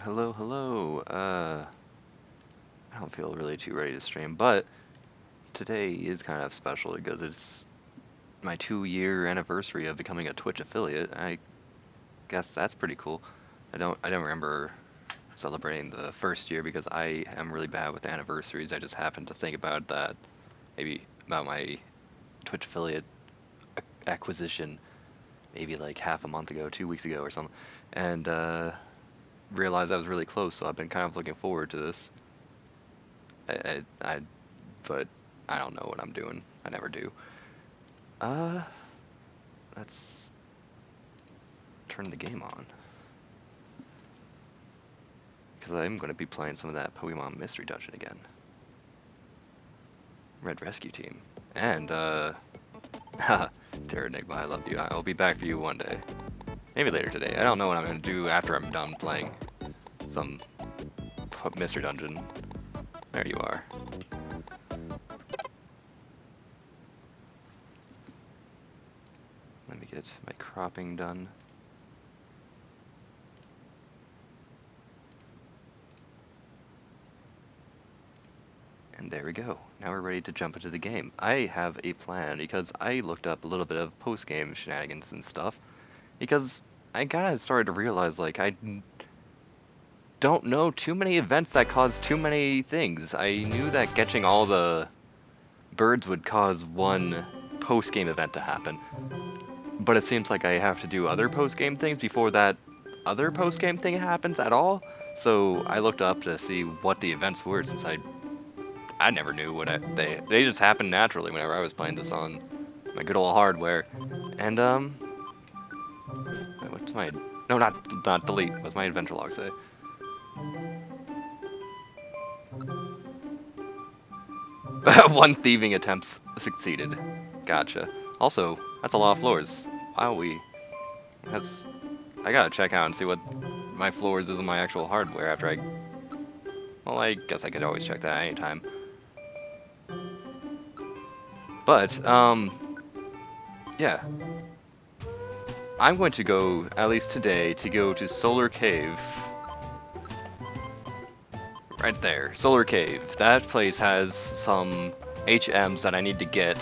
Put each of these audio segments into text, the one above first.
Hello, hello. I don't feel really too ready to stream, but today is kind of special because it's my 2-year anniversary of becoming a Twitch affiliate. I guess that's pretty cool. I don't remember celebrating the first year because I am really bad with anniversaries. I just happened to think about that, maybe about my Twitch affiliate acquisition, maybe like half a month ago, 2 weeks ago or something, and realized I was really close. So I've been kind of looking forward to this. I but I don't know what I'm doing. I never do. Uh, let's turn the game on. Because I'm going to be playing some of that Pokemon Mystery Dungeon again. Red Rescue Team. And, haha, Terranigma, I love you. I'll be back for you one day. Maybe later today. I don't know what I'm going to do after I'm done playing some Mystery Dungeon. There you are. Let me get my cropping done. And there we go. Now we're ready to jump into the game. I have a plan because I looked up a little bit of post-game shenanigans and stuff. Because I kind of started to realize, like, I don't know too many events that cause too many things. I knew that catching all the birds would cause one post-game event to happen. But it seems like I have to do other post-game things before that other post-game thing happens at all. So I looked up to see what the events were since I never knew what they just happened naturally whenever I was playing this on my good old hardware. And what's my no not delete. What's my adventure log say? One thieving attempt succeeded. Gotcha. Also, that's a lot of floors. Wowee. That's I gotta check out and see what my floors is on my actual hardware after I. Well, I guess I could always check that anytime. But yeah. I'm going to go, at least today, to go to Solar Cave. Right there, Solar Cave. That place has some HMs that I need to get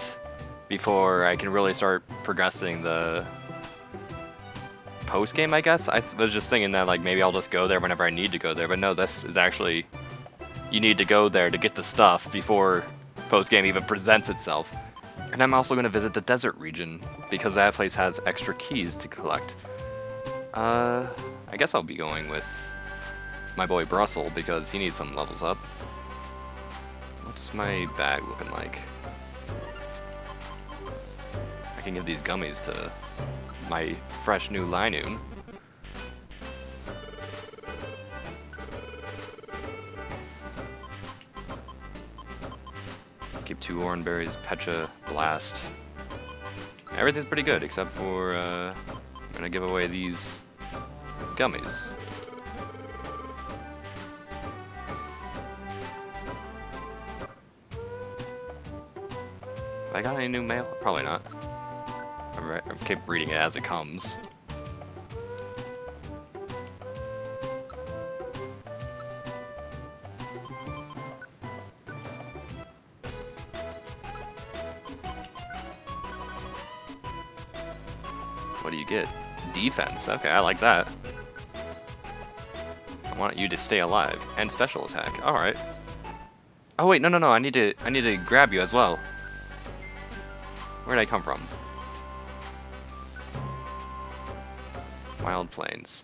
before I can really start progressing the post-game, I guess. I was just thinking that, like, maybe I'll just go there whenever I need to go there, but no, this is actually... You need to go there to get the stuff before post-game even presents itself. And I'm also going to visit the desert region, because that place has extra keys to collect. I guess I'll be going with my boy Brussel, because he needs some levels up. What's my bag looking like? I can give these gummies to my fresh new Linoon. Keep 2 Oranberries, Pecha, Blast. Everything's pretty good, except for, I'm gonna give away these gummies. Have I got any new mail? Probably not. I keep reading it as it comes. What do you get? Defense. Okay, I like that. I want you to stay alive and special attack. All right. Oh wait, no. I need to grab you as well. Where'd I come from? Wild Plains.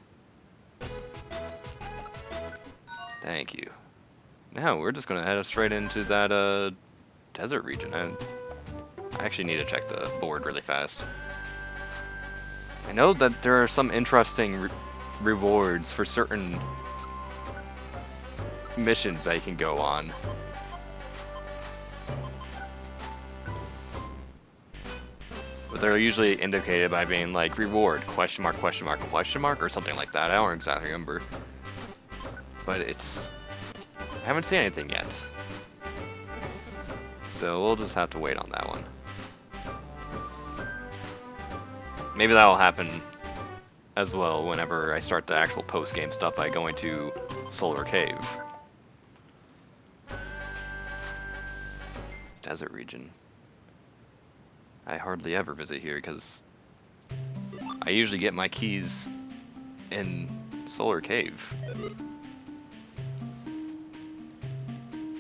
Thank you. Now we're just gonna head straight into that desert region. I actually need to check the board really fast. I know that there are some interesting rewards for certain missions that you can go on. But they're usually indicated by being like reward question mark question mark question mark or something like that. I don't exactly remember. But it's I haven't seen anything yet. So we'll just have to wait on that one. Maybe that'll happen as well whenever I start the actual post-game stuff by going to Solar Cave. Desert region. I hardly ever visit here because I usually get my keys in Solar Cave.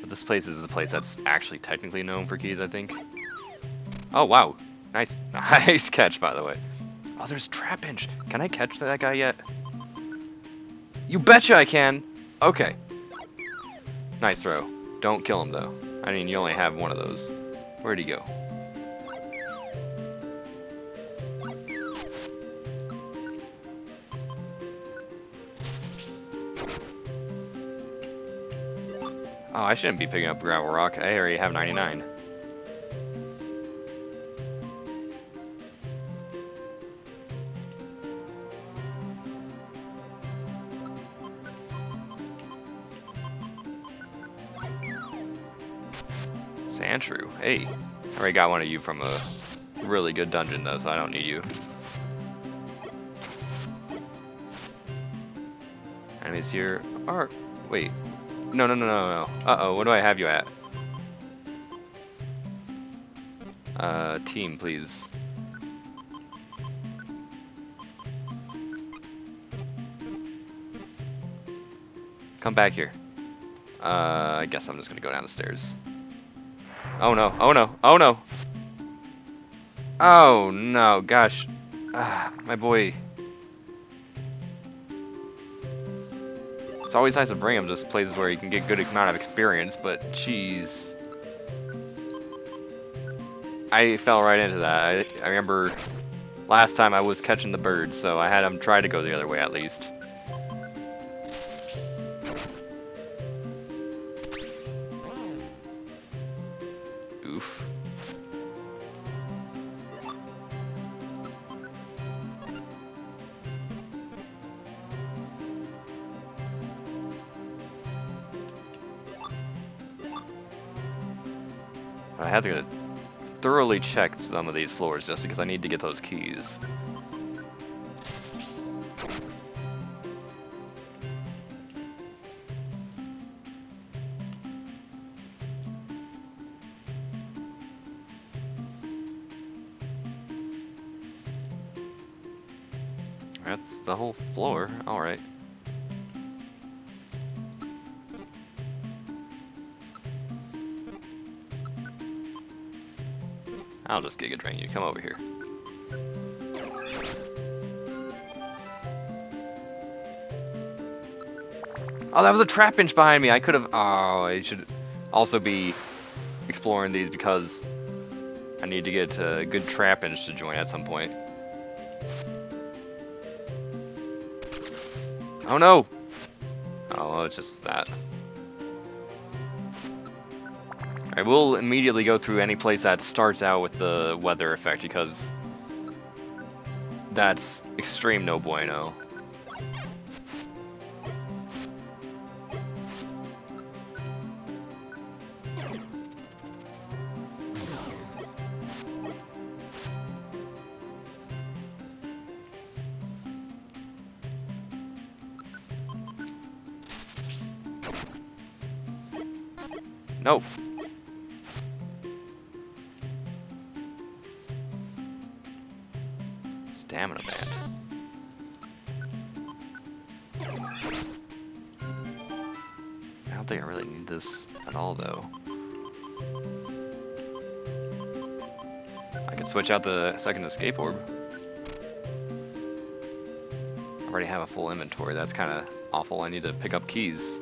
But this place is a place that's actually technically known for keys, I think. Oh, wow. Nice. Nice catch, by the way. Oh, there's Trapinch. Can I catch that guy yet? You betcha I can! Okay. Nice throw. Don't kill him, though. I mean, you only have one of those. Where'd he go? Oh, I shouldn't be picking up Gravel Rock. I already have 99. Sandshrew. Hey, I already got one of you from a really good dungeon, though, so I don't need you. Enemies here are... Wait. No. Uh-oh, what do I have you at? Team, please. Come back here. I guess I'm just gonna go down the stairs. Oh no, oh no, oh no! Oh no, gosh. My boy. It's always nice to bring him to places where he can get good amount of experience, but jeez. I fell right into that. I remember last time I was catching the birds, so I had him try to go the other way at least. Oof. I have to thoroughly check some of these floors just because I need to get those keys. That's the whole floor. Alright. I'll just Giga Drain you. Come over here. Oh, that was a Trapinch behind me. I could have... Oh, I should also be exploring these because I need to get a good Trapinch to join at some point. Oh no! Oh, well, it's just that. I will immediately go through any place that starts out with the weather effect because that's extreme no bueno. No. Stamina band. I don't think I really need this at all, though. I can switch out the second escape orb. I already have a full inventory. That's kind of awful. I need to pick up keys.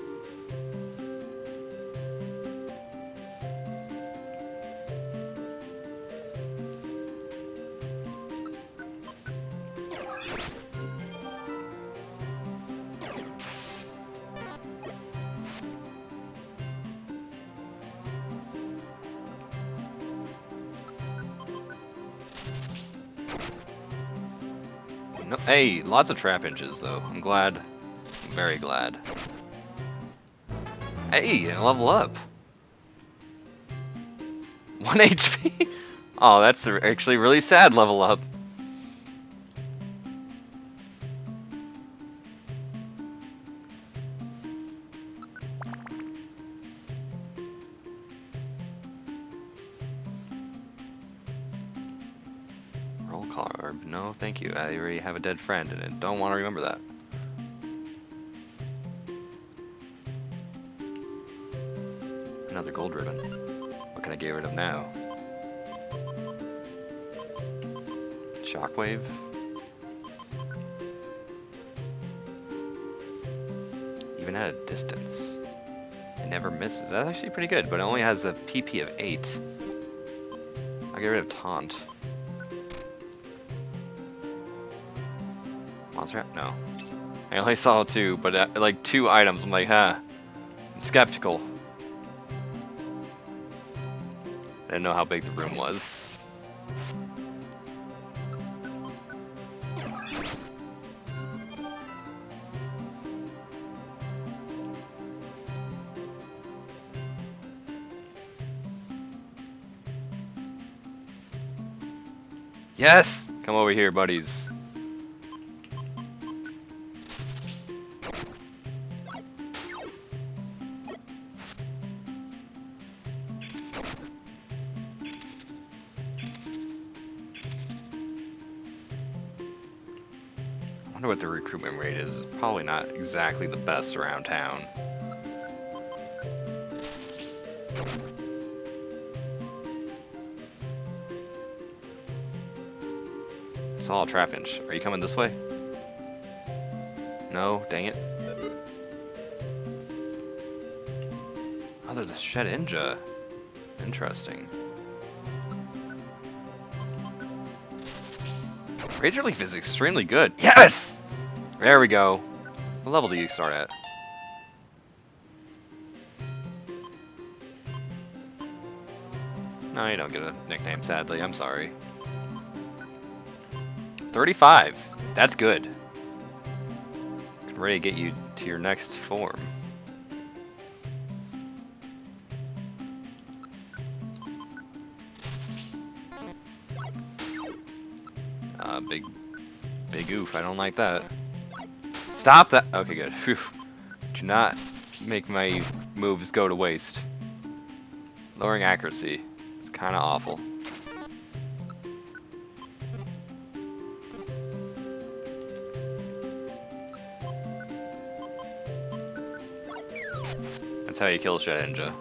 No, hey, lots of Trapinches though. I'm glad. I'm very glad. Hey, level up. 1 HP? Oh, that's actually really sad level up. carb. No, thank you. I already have a dead friend and I don't want to remember that. Another gold ribbon. What can I get rid of now? Shockwave? Even at a distance. It never misses. That's actually pretty good, but it only has a PP of 8. I'll get rid of Taunt. Monster? No. I only saw 2, but like 2 items, I'm like, huh. I'm skeptical. I didn't know how big the room was. Yes! Come over here, buddies. I wonder what the recruitment rate is. It's probably not exactly the best around town. Saw a Trapinch. Are you coming this way? No, dang it. Oh, there's a Shedinja. Interesting. Razor Leaf is extremely good. Yes! There we go. What level do you start at? No, you don't get a nickname, sadly. I'm sorry. 35. That's good. Ready to get you to your next form. Big oof. I don't like that. Stop that. Okay, good. Whew. Do not make my moves go to waste. Lowering accuracy. It's kind of awful. That's how you kill Shedinja.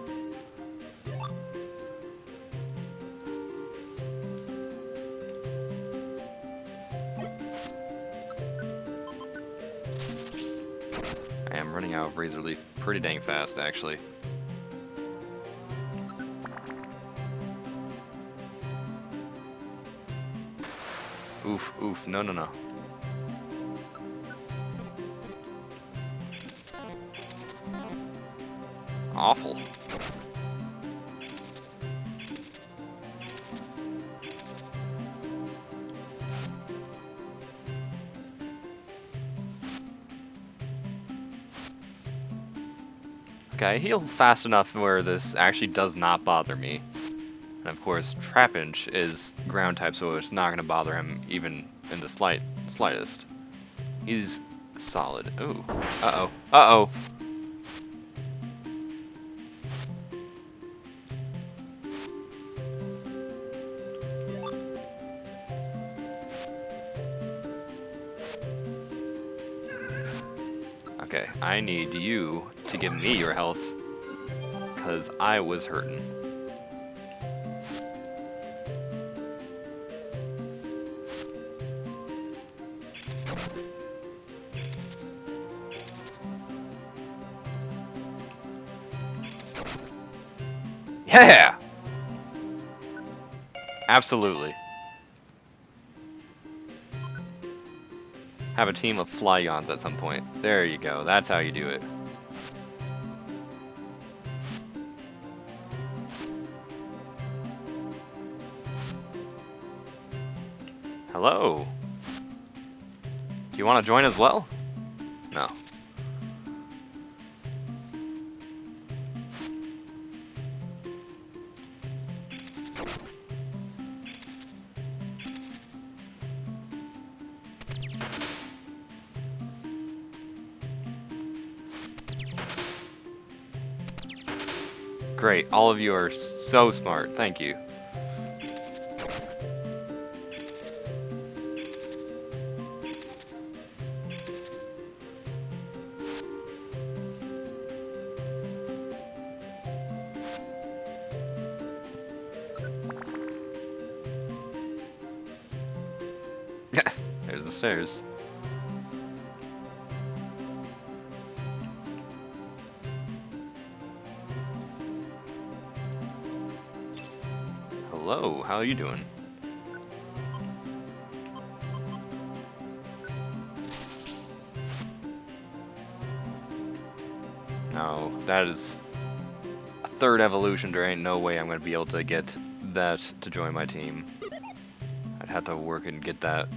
I am running out of Razor Leaf pretty dang fast, actually. Oof, oof, no, no, no. Awful. Okay, I heal fast enough where this actually does not bother me. And of course, Trapinch is ground type, so it's not going to bother him even in the slightest. He's solid. Ooh. Uh-oh. Uh-oh. Okay, I need you to give me your health, because I was hurting. Yeah! Absolutely. Have a team of Flygons at some point. There you go. That's how you do it. Hello. Do you want to join as well? No. Great, all of you are so smart, thank you. There's the stairs. Hello, how are you doing? No, that is a third evolution. There ain't no way I'm gonna be able to get that to join my team. I'd have to work and get that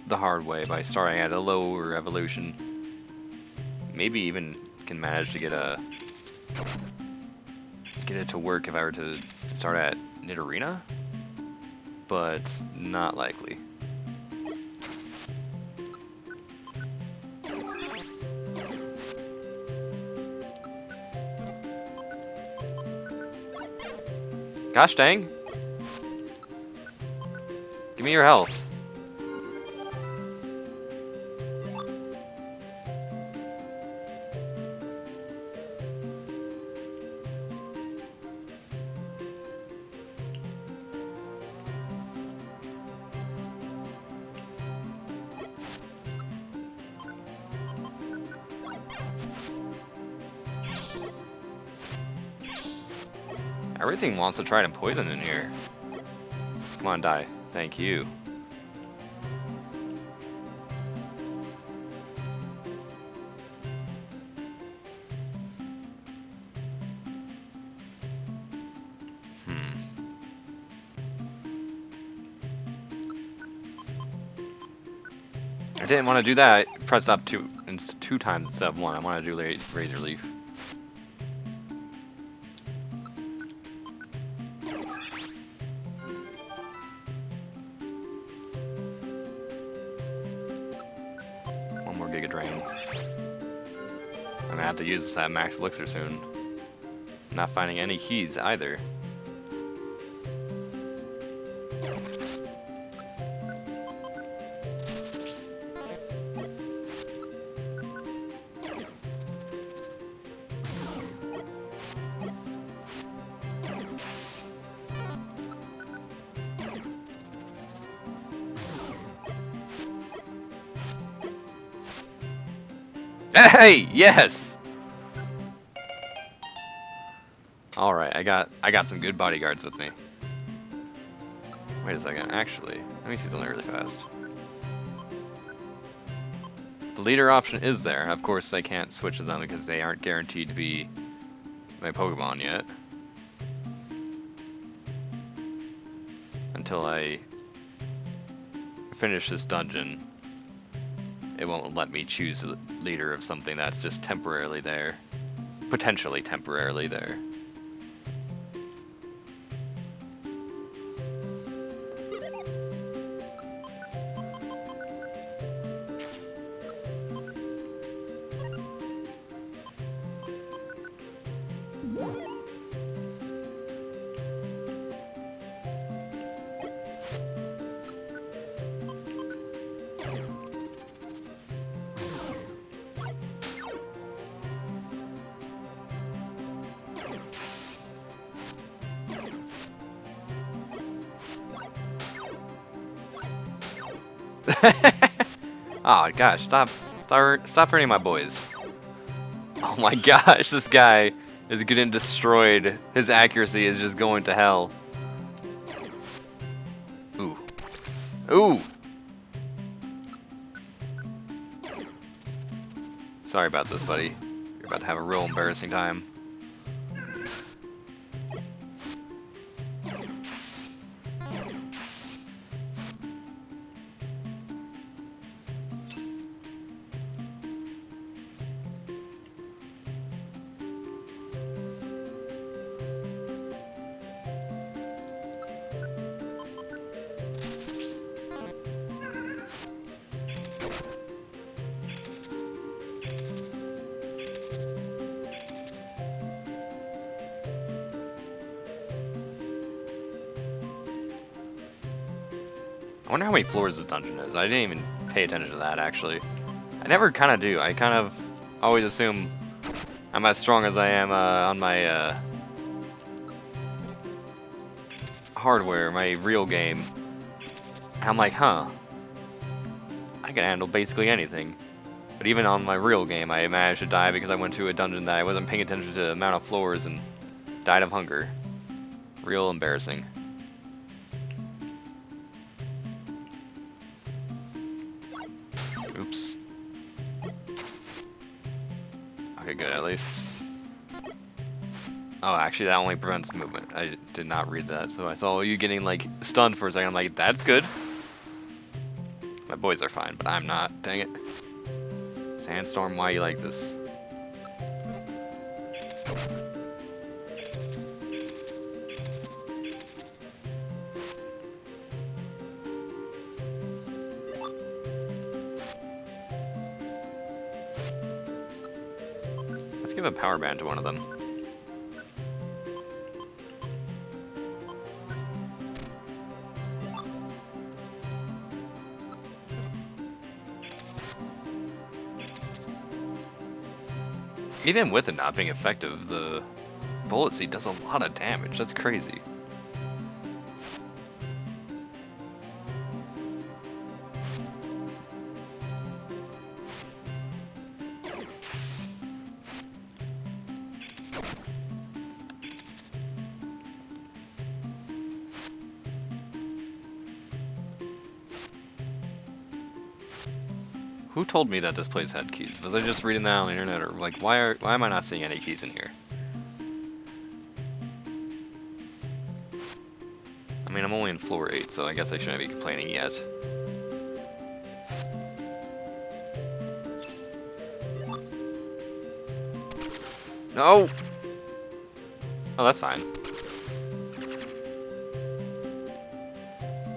the hard way by starting at a lower evolution. Maybe even can manage to get it to work if I were to start at Nidorina, but not likely. Gosh dang! Give me your health. Everything wants to try to poison in here. Come on, die. Thank you. I didn't want to do that. I pressed up two times instead of one. I want to do Razor Leaf. One more Giga Drain. I'm gonna have to use that max elixir soon. Not finding any keys either. Hey, yes. All right, I got some good bodyguards with me. Wait a second, actually, let me see something really fast. The leader option is there. Of course, I can't switch to them because they aren't guaranteed to be my Pokemon yet. Until I finish this dungeon, it won't let me choose the leader of something that's just temporarily there. Potentially temporarily there. Oh gosh, stop hurting my boys. Oh my gosh, this guy is getting destroyed. His accuracy is just going to hell. Ooh. Ooh! Sorry about this, buddy. You're about to have a real embarrassing time. I wonder how many floors this dungeon is. I didn't even pay attention to that, actually. I never kind of do. I kind of always assume I'm as strong as I am on my hardware, my real game. And I'm like, huh. I can handle basically anything. But even on my real game, I managed to die because I went to a dungeon that I wasn't paying attention to the amount of floors and died of hunger. Real embarrassing. Oops. Okay, good, at least. Oh, actually, that only prevents movement. I did not read that, so I saw you getting, like, stunned for a second. I'm like, that's good. My boys are fine, but I'm not. Dang it. Sandstorm, why you like this? Let's give a power band to one of them. Even with it not being effective, the bullet seed does a lot of damage. That's crazy. Who told me that this place had keys? Was I just reading that on the internet, or like why am I not seeing any keys in here? I mean, I'm only in floor 8, so I guess I shouldn't be complaining yet. No! Oh, that's fine.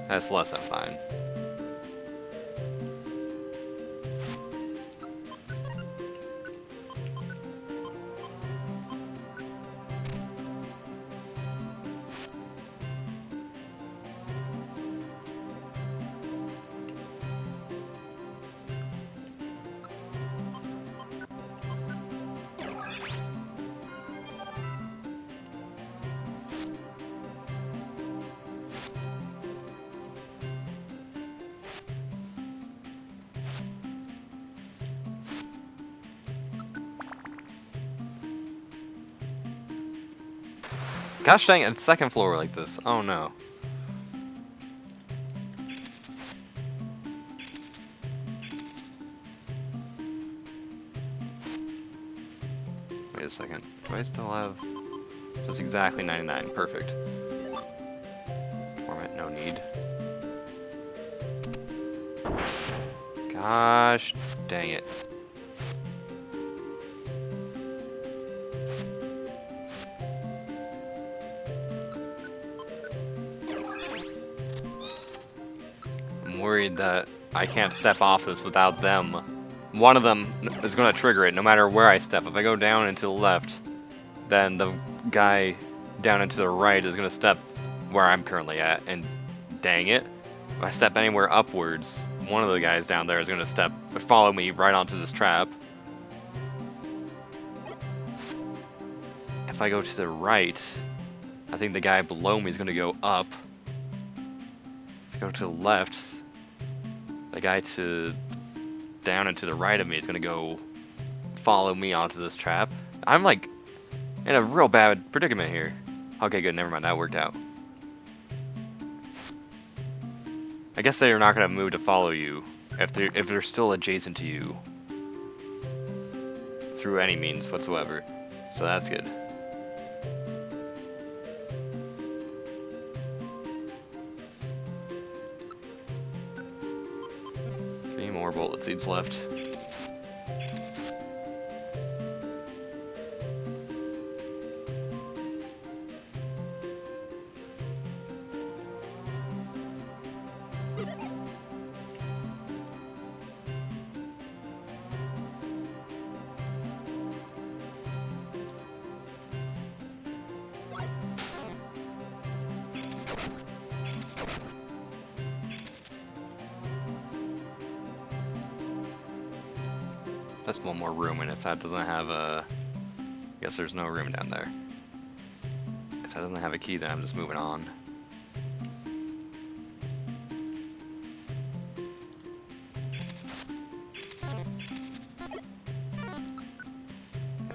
That's less than fine. Gosh dang it, second floor like this. Oh no. Wait a second. Do I still have just exactly 99? Perfect. Torment, no need. Gosh dang it. Worried that I can't step off this without them. One of them is going to trigger it no matter where I step. If I go down and to the left, then the guy down and to the right is going to step where I'm currently at, and dang it, if I step anywhere upwards, one of the guys down there is going to follow me right onto this trap. If I go to the right, I think the guy below me is going to go up. If I go to the left, the guy down and to the right of me is going to go follow me onto this trap. I'm like in a real bad predicament here. Okay, good, never mind, that worked out. I guess they're not going to move to follow you if they're still adjacent to you through any means whatsoever. So that's good. More bullet seeds left. Just one more room, and if that doesn't have a... I guess there's no room down there. If that doesn't have a key, then I'm just moving on.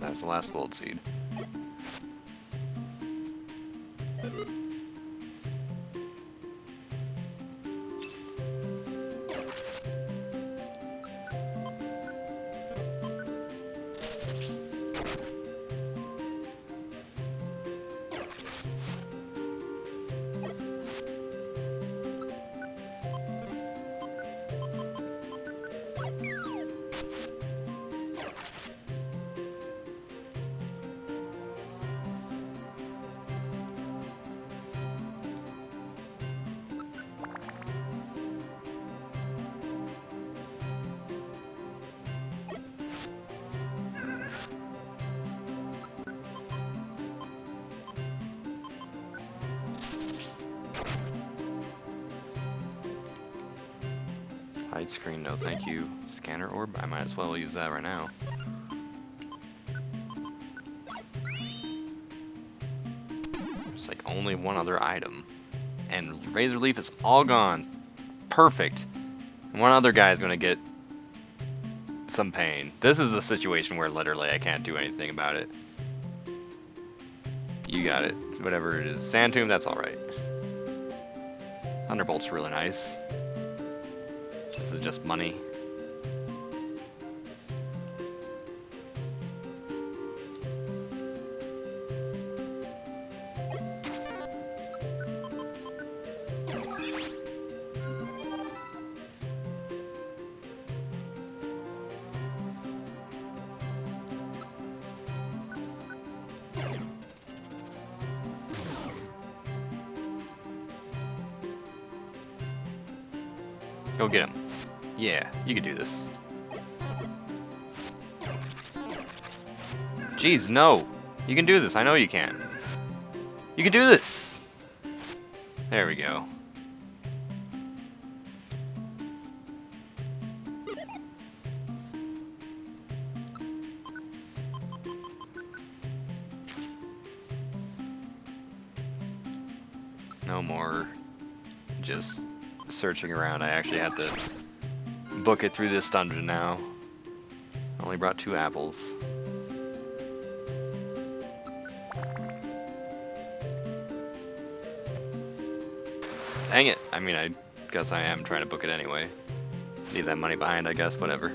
That's the last gold seed. Hide screen, no thank you. Scanner orb, I might as well use that right now. There's like only one other item. And Razor Leaf is all gone. Perfect. And one other guy is gonna get some pain. This is a situation where literally I can't do anything about it. You got it. Whatever it is. Sand Tomb, that's alright. Thunderbolt's really nice. This is just money. Go get him. Yeah, you can do this. Jeez, no! You can do this, I know you can. You can do this! There we go. No more just searching around. I actually have to book it through this dungeon now. Only brought 2 apples. Dang it! I mean, I guess I am trying to book it anyway. Leave that money behind, I guess, whatever.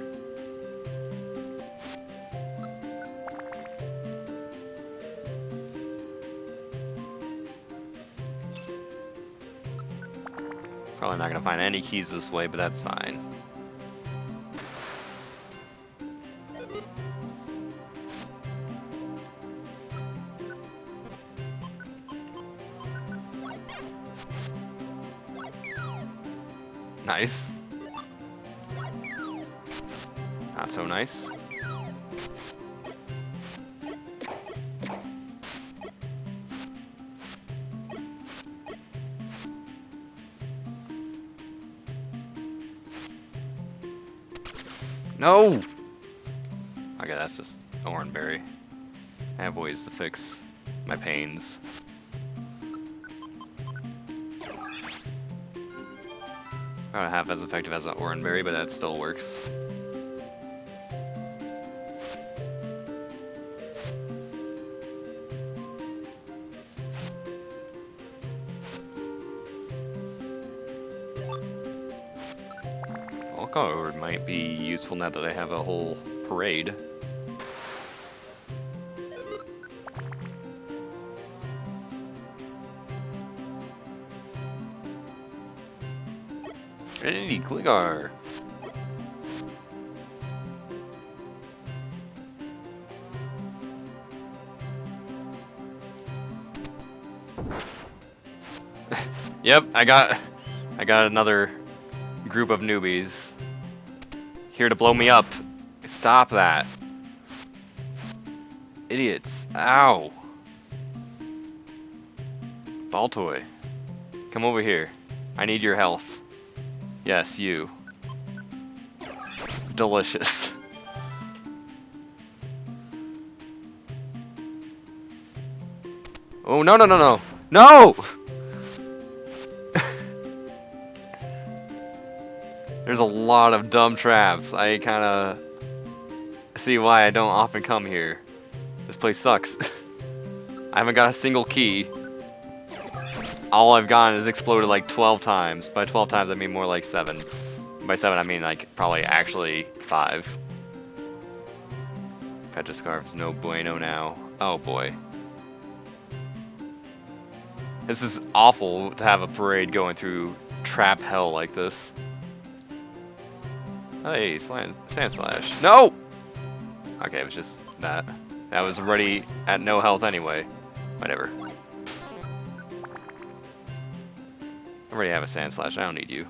Probably not gonna find any keys this way, but that's fine. Nice. Not so nice. No! Okay, that's just Oranberry. I have ways to fix my pains. Not half as effective as an Oranberry, but that still works. Or might be useful now that I have a whole parade. Hey, Gligar! Yep, I got another group of newbies here to blow me up. Stop that. Idiots. Ow. Baltoy. Come over here. I need your health. Yes, you. Delicious. Oh, no, no, no, no. No! There's a lot of dumb traps. I kinda see why I don't often come here. This place sucks. I haven't got a single key. All I've gotten is exploded like 12 times. By 12 times I mean more like 7. By 7 I mean like probably actually 5. Petroscarf's no bueno now. Oh boy. This is awful to have a parade going through trap hell like this. Hey, Sand Slash. No! Okay, it was just that. That was already at no health anyway. Whatever. I already have a Sand Slash, I don't need you.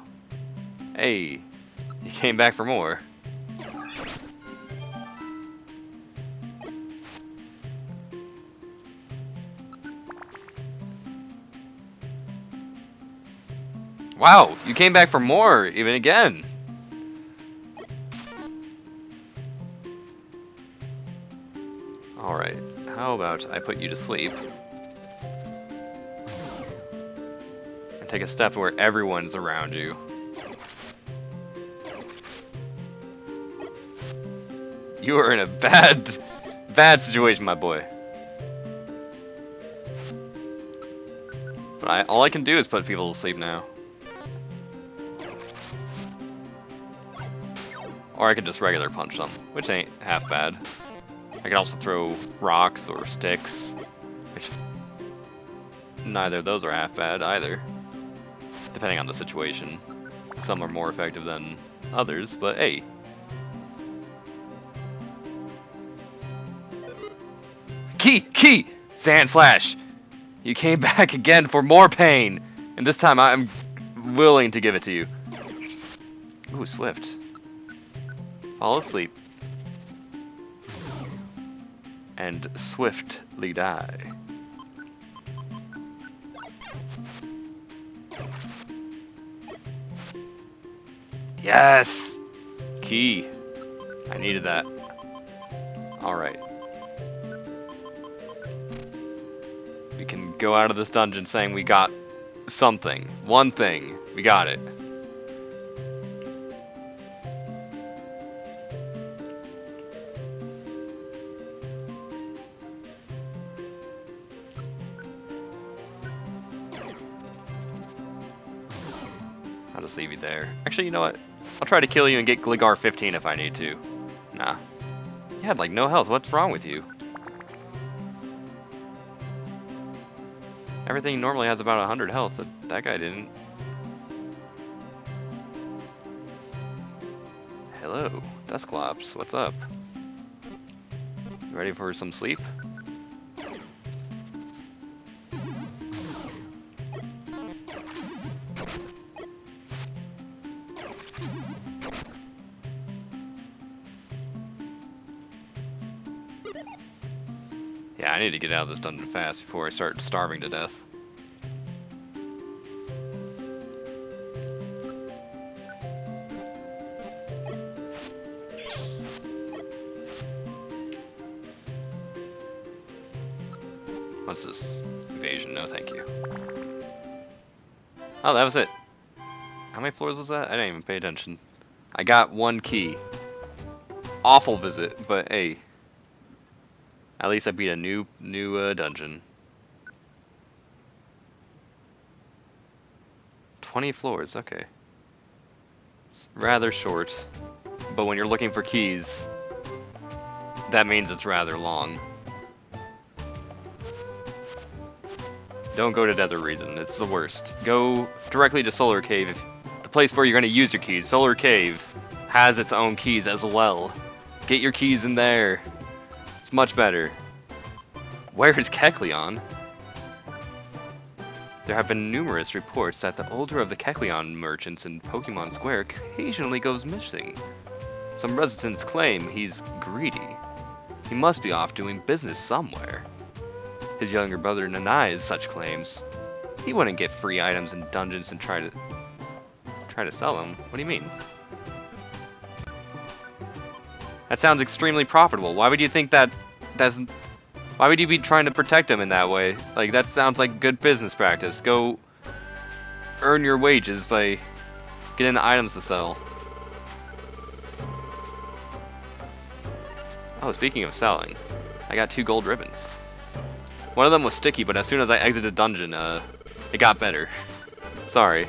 Hey, you came back for more. Wow, you came back for more, even again. Alright, how about I put you to sleep? And take a step where everyone's around you. You are in a bad situation, my boy. But all I can do is put people to sleep now. Or I could just regular punch them, which ain't half bad. I could also throw rocks or sticks, which neither of those are half bad either, depending on the situation. Some are more effective than others, but hey. Key! Sand Slash! You came back again for more pain! And this time I'm willing to give it to you. Ooh, Swift. Fall asleep. And swiftly die. Yes! Key. I needed that. Alright. We can go out of this dungeon saying we got something. One thing. We got it. I'll just leave you there. Actually, you know what? I'll try to kill you and get Gligar 15 if I need to. Nah. You had like no health. What's wrong with you? Everything normally has about 100 health. That guy didn't. Hello, Dusclops. What's up? Ready for some sleep? Yeah, I need to get out of this dungeon fast before I start starving to death. What's this? Evasion, no thank you. Oh, that was it. How many floors was that? I didn't even pay attention. I got 1 key. Awful visit, but hey. At least I beat a new dungeon. 20 floors, okay. It's rather short, but when you're looking for keys, that means it's rather long. Don't go to Desert Reason, it's the worst. Go directly to Solar Cave, the place where you're going to use your keys. Solar Cave has its own keys as well. Get your keys in there. It's much better. Where is Kecleon? There have been numerous reports that the older of the Kecleon merchants in Pokémon Square occasionally goes missing. Some residents claim he's greedy. He must be off doing business somewhere. His younger brother denies such claims. He wouldn't get free items in dungeons and try to sell them. What do you mean? That sounds extremely profitable. Why would you think that doesn't... Why would you be trying to protect him in that way? Like, that sounds like good business practice. Go earn your wages by getting items to sell. Oh, speaking of selling, I got 2 gold ribbons. One of them was sticky, but as soon as I exited dungeon, it got better. Sorry.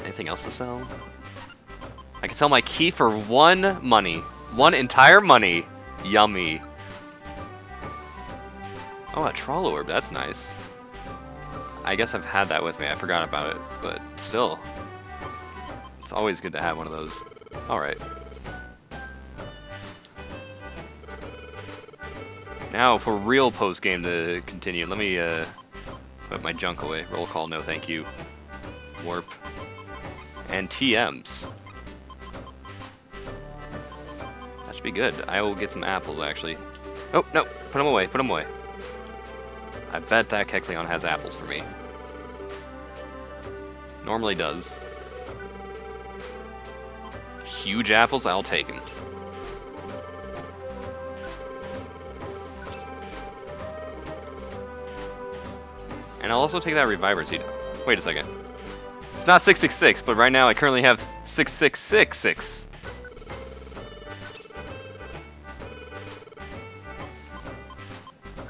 Anything else to sell? I can sell my key for 1 money. 1 entire money. Yummy. Oh, a troll orb. That's nice. I guess I've had that with me. I forgot about it, but still. It's always good to have one of those. Alright. Now, for real post-game to continue, let me put my junk away. Roll call, no thank you. Warp. And TMs. That should be good. I will get some apples, actually. Oh, no! Put them away, put them away. I bet that Kecleon has apples for me. Normally does. Huge apples, I'll take them. And I'll also take that Reviver Seed. Wait a second. It's not 666, but right now I currently have 6666.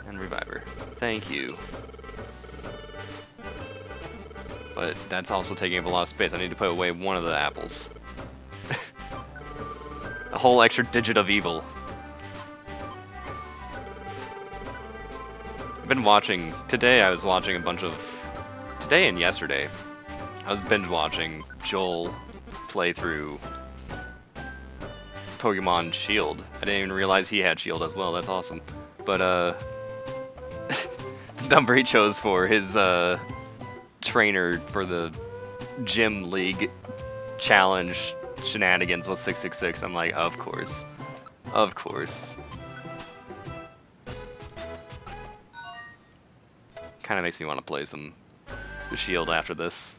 And Reviver. Thank you. But that's also taking up a lot of space. I need to put away one of the apples. A whole extra digit of evil. I've been watching... Today I was watching a bunch of... Today and yesterday, I was binge watching Joel play through Pokemon Shield. I didn't even realize he had Shield as well. That's awesome. But the number he chose for his trainer for the gym league challenge shenanigans was 666. I'm like, of course. Of course. Kind of makes me want to play some Shield after this.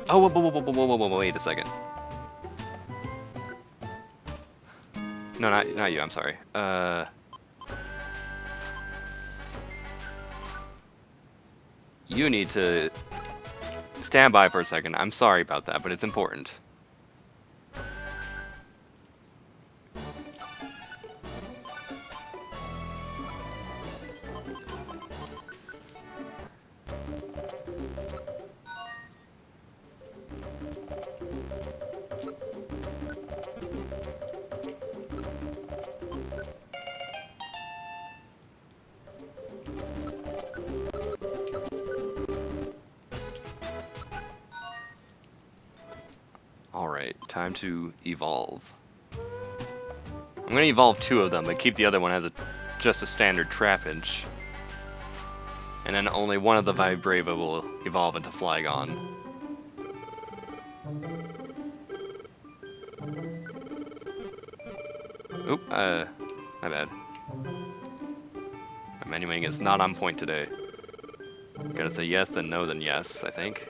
Oh, whoa, wait a second. No, not you, I'm sorry. You need to stand by for a second. I'm sorry about that, but it's important. Alright, time to evolve. I'm gonna evolve 2 of them, but keep the other one as just a standard Trapinch. And then only one of the Vibrava will evolve into Flygon. Oop, my bad. My menuing is not on point today. Gotta say yes, then no, then yes, I think.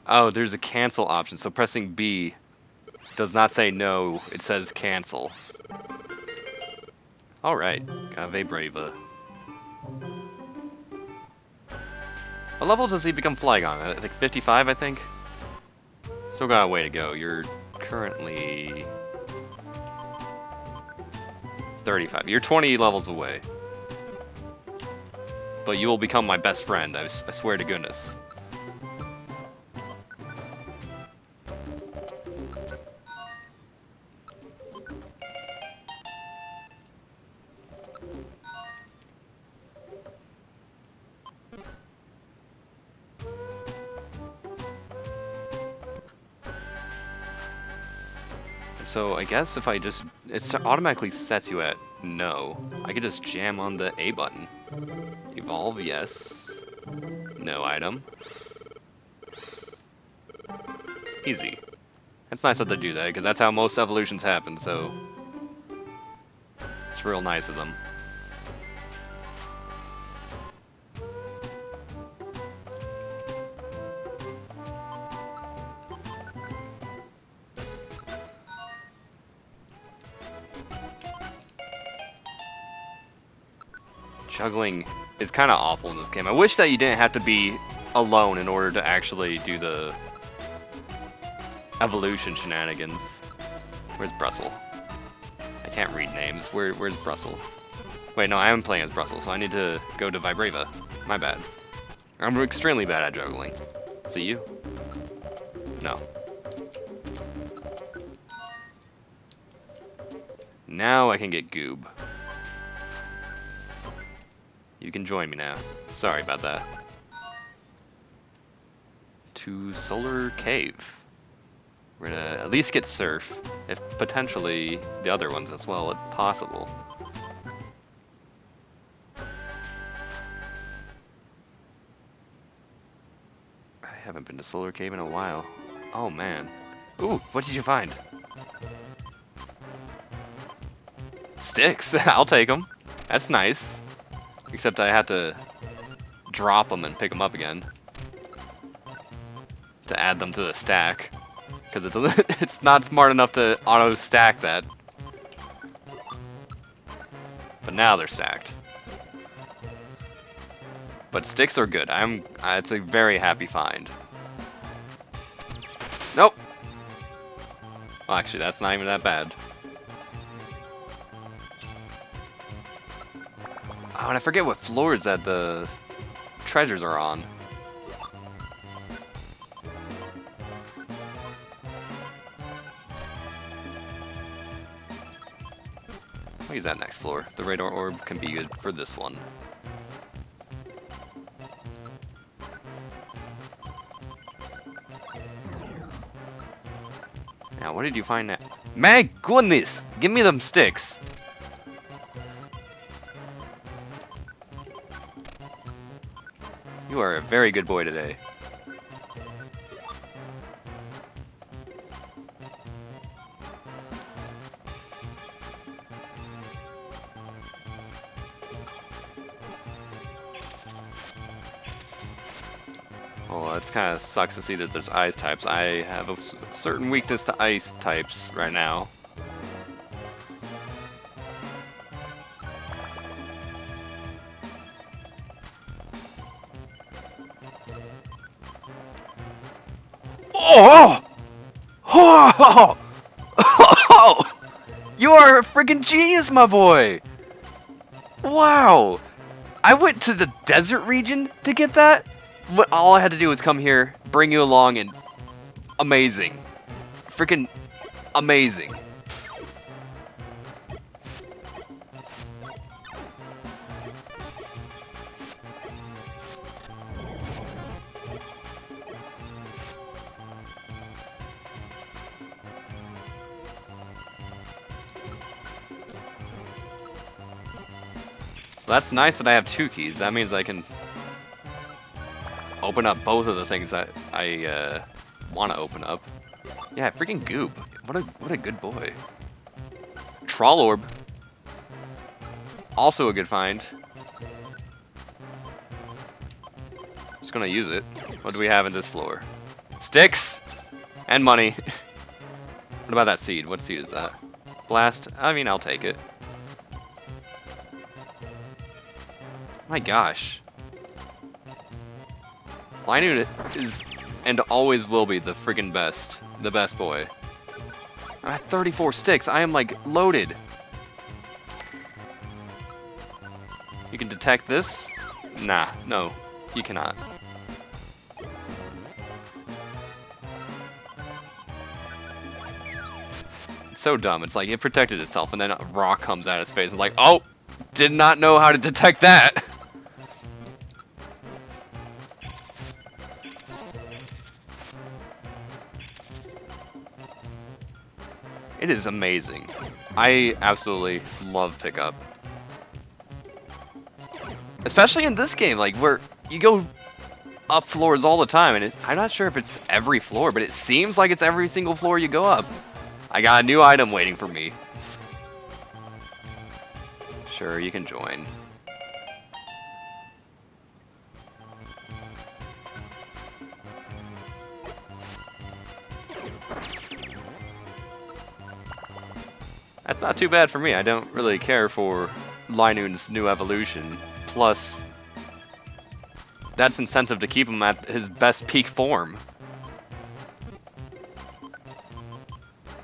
Oh, there's a cancel option, so pressing B does not say no, it says cancel. Alright, got Vibrava. What level does he become Flygon? I think 55, I think? Still got a way to go. You're currently 35. You're 20 levels away. But you will become my best friend, I swear to goodness. So I guess if I just... It automatically sets you at no. I could just jam on the A button. Evolve, yes. No item. Easy. It's nice that they do that, because that's how most evolutions happen, so... It's real nice of them. Juggling is kind of awful in this game. I wish that you didn't have to be alone in order to actually do the evolution shenanigans. Where's Brussels? I can't read names. Where's Brussels? Wait, no, I am playing as Brussels, so I need to go to Vibrava. My bad. I'm extremely bad at juggling. See you? No. Now I can get Goob. You can join me now. Sorry about that. To Solar Cave. We're gonna at least get Surf, if potentially the other ones as well, if possible. I haven't been to Solar Cave in a while. Oh man. Ooh, what did you find? Sticks! I'll take them. That's nice. Except I have to drop them and pick them up again to add them to the stack, because it's not smart enough to auto stack that. But now they're stacked. But sticks are good. It's a very happy find. Nope. Well, actually, that's not even that bad. Oh, and I forget what floors that the treasures are on. I'll use that next floor. The radar orb can be good for this one. Now, what did you find now? My goodness! Give me them sticks! You are a very good boy today. Oh, it kind of sucks to see that there's ice types. I have a certain weakness to ice types right now. Oh! Oh! Oh! You are a freaking genius, my boy! Wow! I went to the desert region to get that? All I had to do was come here, bring you along, and amazing. Freaking amazing. Well, that's nice that I have 2 keys. That means I can open up both of the things that I want to open up. Yeah, freaking Goop. What a good boy. Troll Orb. Also a good find. Just gonna use it. What do we have in this floor? Sticks! And money. What about that seed? What seed is that? Blast? I mean, I'll take it. My gosh. Linoon is, and always will be, the friggin' best. The best boy. I'm at 34 sticks. I am, like, loaded. You can detect this? Nah, no. You cannot. It's so dumb. It's like, it protected itself, and then a rock comes out of its face, and like, oh! Did not know how to detect that! It is amazing. I absolutely love pickup. Especially in this game, like, where you go up floors all the time, and I'm not sure if it's every floor, but it seems like it's every single floor you go up. I got a new item waiting for me. Sure, you can join. That's not too bad for me. I don't really care for Linoon's new evolution plus that's incentive to keep him at his best peak form.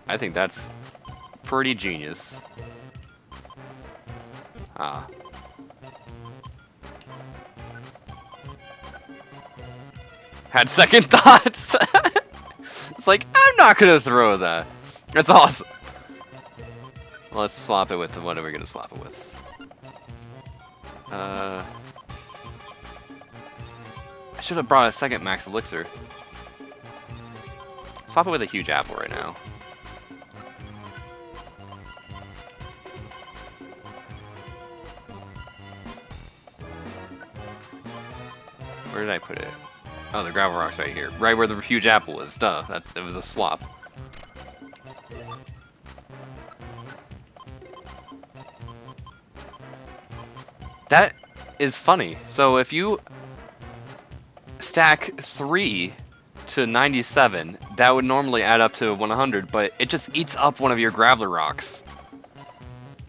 I think that's pretty genius. Ah. Had second thoughts. It's like, I'm not gonna throw that. That's awesome. Let's swap it with, what are we gonna swap it with? I should have brought a second max elixir. Swap it with a huge apple right now. Where did I put it? Oh, the gravel rock's right here. Right where the huge apple is. Duh, it was a swap. That is funny. So if you stack 3 to 97, that would normally add up to 100, but it just eats up one of your graveler rocks.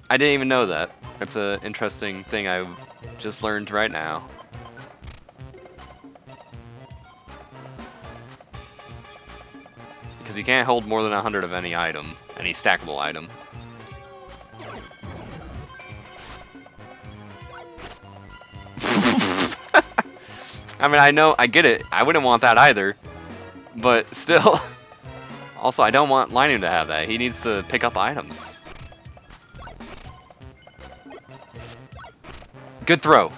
I didn't even know that. That's an interesting thing I've just learned right now. Because you can't hold more than 100 of any item, any stackable item. I mean, I get it. I wouldn't want that either. But still. Also, I don't want Linu to have that. He needs to pick up items. Good throw.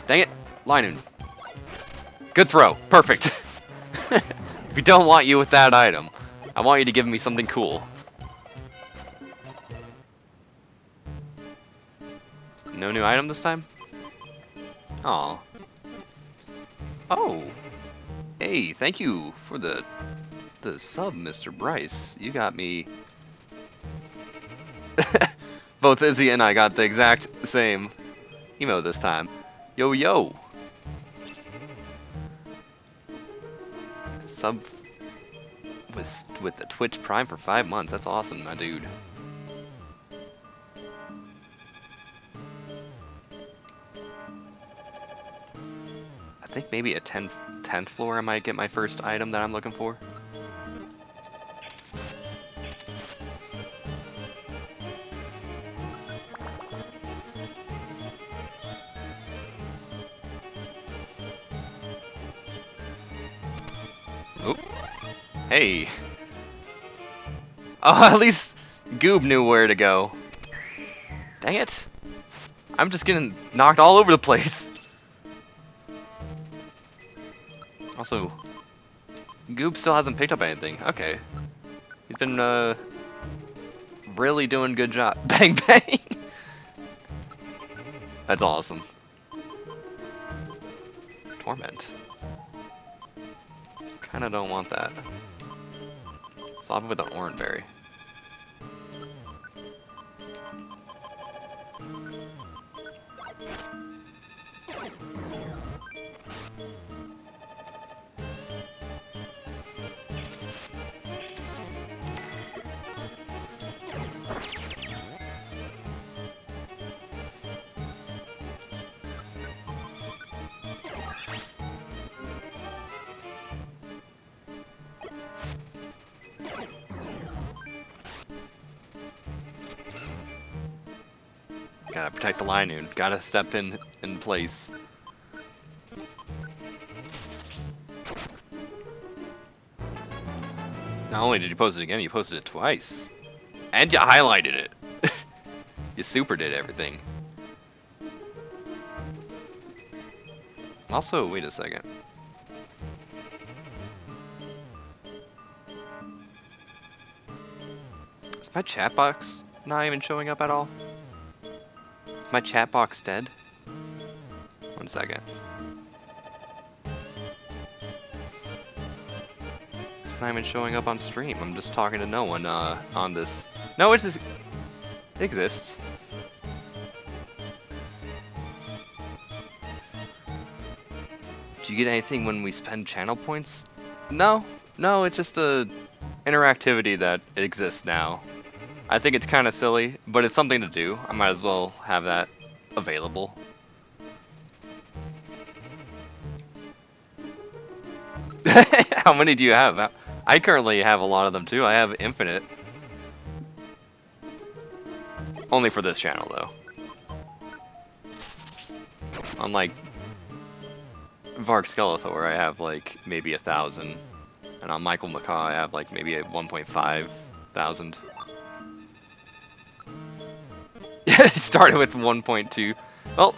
Dang it. Linu. Good throw. Perfect. We don't want you with that item. I want you to give me something cool. No new item this time? Aw. Oh. Hey, thank you for the sub, Mr. Bryce. You got me... Both Izzy and I got the exact same emote this time. Yo, yo. Sub with the Twitch Prime for 5 months. That's awesome, my dude. I think maybe a 10th floor I might get my first item that I'm looking for. Oop. Hey. Oh, at least Goob knew where to go. Dang it. I'm just getting knocked all over the place. Also, Goob still hasn't picked up anything. Okay. He's been, really doing a good job. Bang, bang! That's awesome. Torment. Kinda don't want that. Swap it with an orange berry. Gotta protect the Linoon. Gotta step in place. Not only did you post it again, you posted it twice. And you highlighted it. You super did everything. Also, wait a second. Is my chat box not even showing up at all? Is my chat box dead? 1 second. It's not even showing up on stream. I'm just talking to no one on this. No, it exists. Do you get anything when we spend channel points? No, No, it's just a interactivity that exists now. I think it's kind of silly, but it's something to do. I might as well have that available. How many do you have? I currently have a lot of them too. I have infinite. Only for this channel though. Unlike Vark Skeletor, I have like maybe 1,000. And on Michael Macaw, I have like maybe a 1.5 thousand. Yeah, it started with 1.2. Well,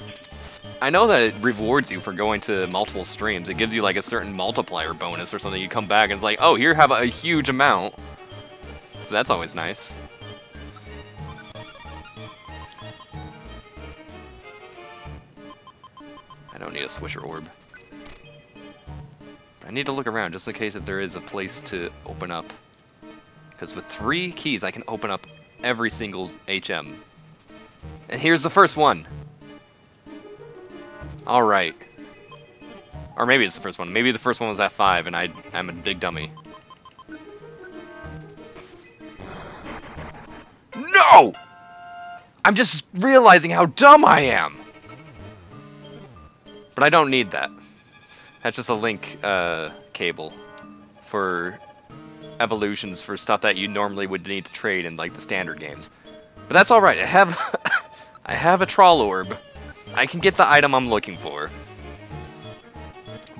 I know that it rewards you for going to multiple streams. It gives you like a certain multiplier bonus or something. You come back and it's like, oh, here have a huge amount. So that's always nice. I don't need a Swisher Orb. I need to look around just in case if there is a place to open up. Because with 3 keys, I can open up every single HM. And here's the first one. Alright. Or maybe it's the first one. Maybe the first one was at 5 and I'm a big dummy. No! I'm just realizing how dumb I am! But I don't need that. That's just a link cable for evolutions for stuff that you normally would need to trade in like the standard games. But that's alright. I have I have a Troll Orb. I can get the item I'm looking for.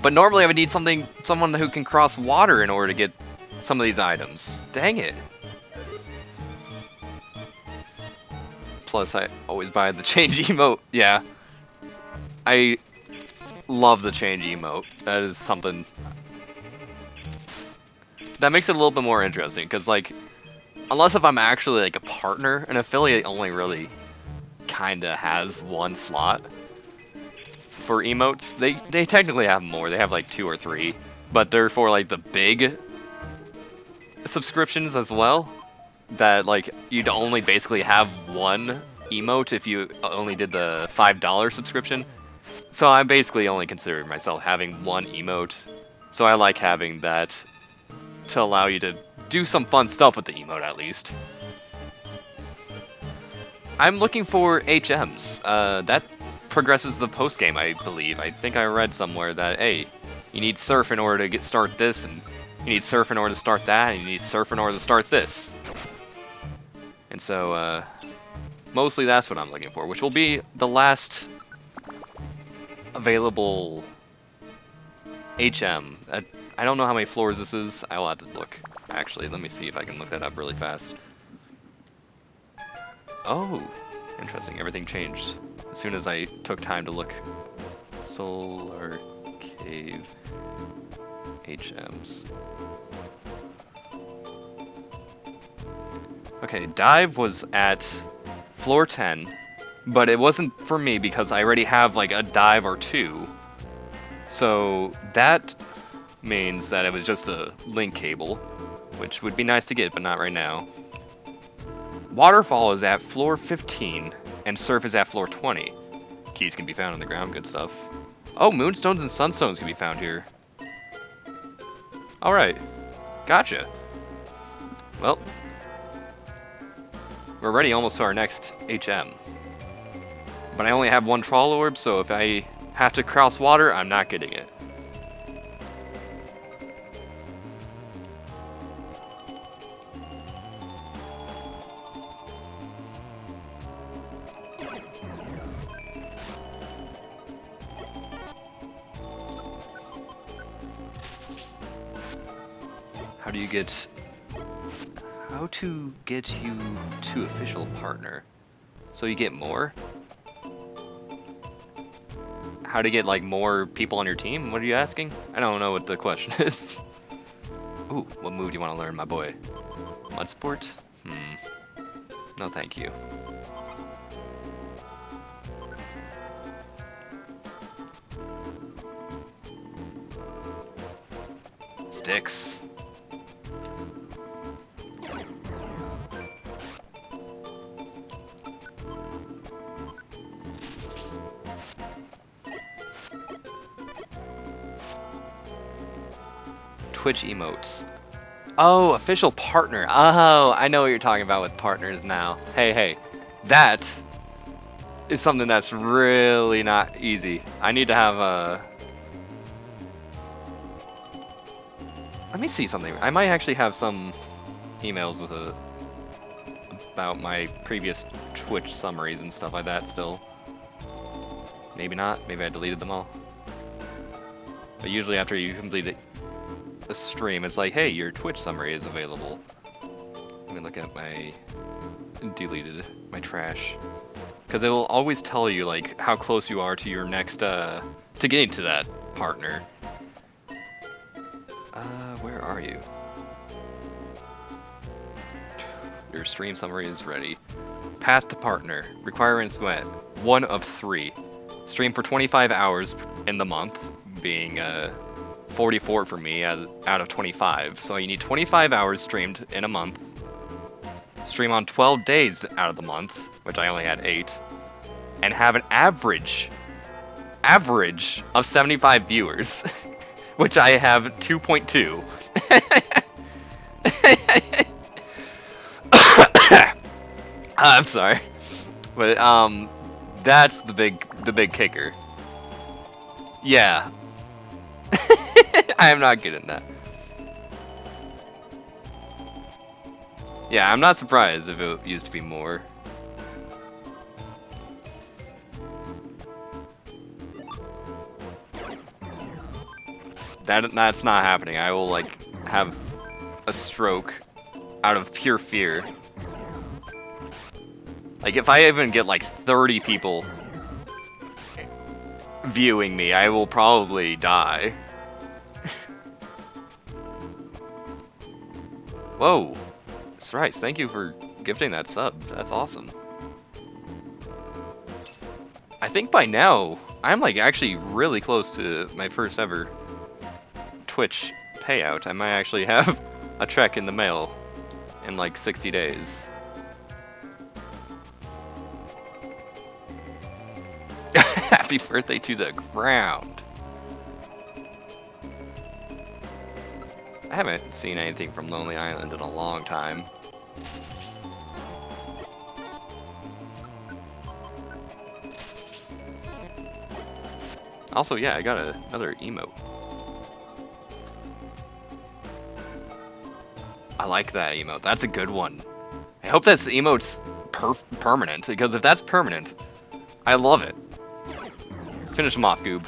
But normally I would need someone who can cross water in order to get some of these items. Dang it. Plus I always buy the change emote. Yeah. I love the change emote. That is something that makes it a little bit more interesting, because like, unless if I'm actually like a partner, an affiliate only really kinda has 1 slot for emotes. They technically have more. They have like 2 or 3, but they're for like the big subscriptions as well. That like you'd only basically have 1 emote if you only did the $5 subscription. So I'm basically only considering myself having 1 emote. So I like having that to allow you to do some fun stuff with the emote at least. I'm looking for HMs. That progresses the post game, I believe. I think I read somewhere that, hey, you need surf in order to start this, and you need surf in order to start that, and you need surf in order to start this. And so, mostly that's what I'm looking for, which will be the last available HM. I don't know how many floors this is. I'll have to look. Actually, let me see if I can look that up really fast. Oh, interesting. Everything changed as soon as I took time to look. Solar Cave HMs. Okay, dive was at floor 10, but it wasn't for me because I already have like a dive or 2. So that means that it was just a link cable, which would be nice to get, but not right now. Waterfall is at floor 15, and surf is at floor 20. Keys can be found on the ground, good stuff. Oh, moonstones and sunstones can be found here. Alright, gotcha. Well, we're ready almost to our next HM. But I only have 1 Troll Orb, so if I have to cross water, I'm not getting it. How to get you to official partner? So you get more? How to get like more people on your team? What are you asking? I don't know what the question is. Ooh, what move do you want to learn, my boy? Mud sport? No thank you. Sticks. Twitch emotes. Oh, official partner. Oh, I know what you're talking about with partners now. Hey, hey. That is something that's really not easy. I need to have a... Let me see something. I might actually have some emails about my previous Twitch summaries and stuff like that still. Maybe not. Maybe I deleted them all. But usually after you complete a stream, it's like, hey, your Twitch summary is available. Let me look at my deleted, my trash. Because it will always tell you, like, how close you are to your next, to getting to that partner. Where are you? Your stream summary is ready. Path to partner. Requirements met. 1 of 3. Stream for 25 hours in the month, being 44 for me out of 25. So you need 25 hours streamed in a month. Stream on 12 days out of the month, which I only had 8. And have an average of 75 viewers, which I have 2.2. I'm sorry, but that's the big kicker. Yeah, I am not good at that. Yeah, I'm not surprised if it used to be more. That's not happening. I will like have a stroke out of pure fear. Like if I even get like 30 people viewing me, I will probably die. Whoa. Thrice, thank you for gifting that sub. That's awesome. I think by now, I'm like actually really close to my first ever Twitch payout. I might actually have a check in the mail in like 60 days. Happy birthday to the ground. I haven't seen anything from Lonely Island in a long time. Also, yeah, I got another emote. I like that emote. That's a good one. I hope that emote's permanent, because if that's permanent, I love it. Finish him off, Goob.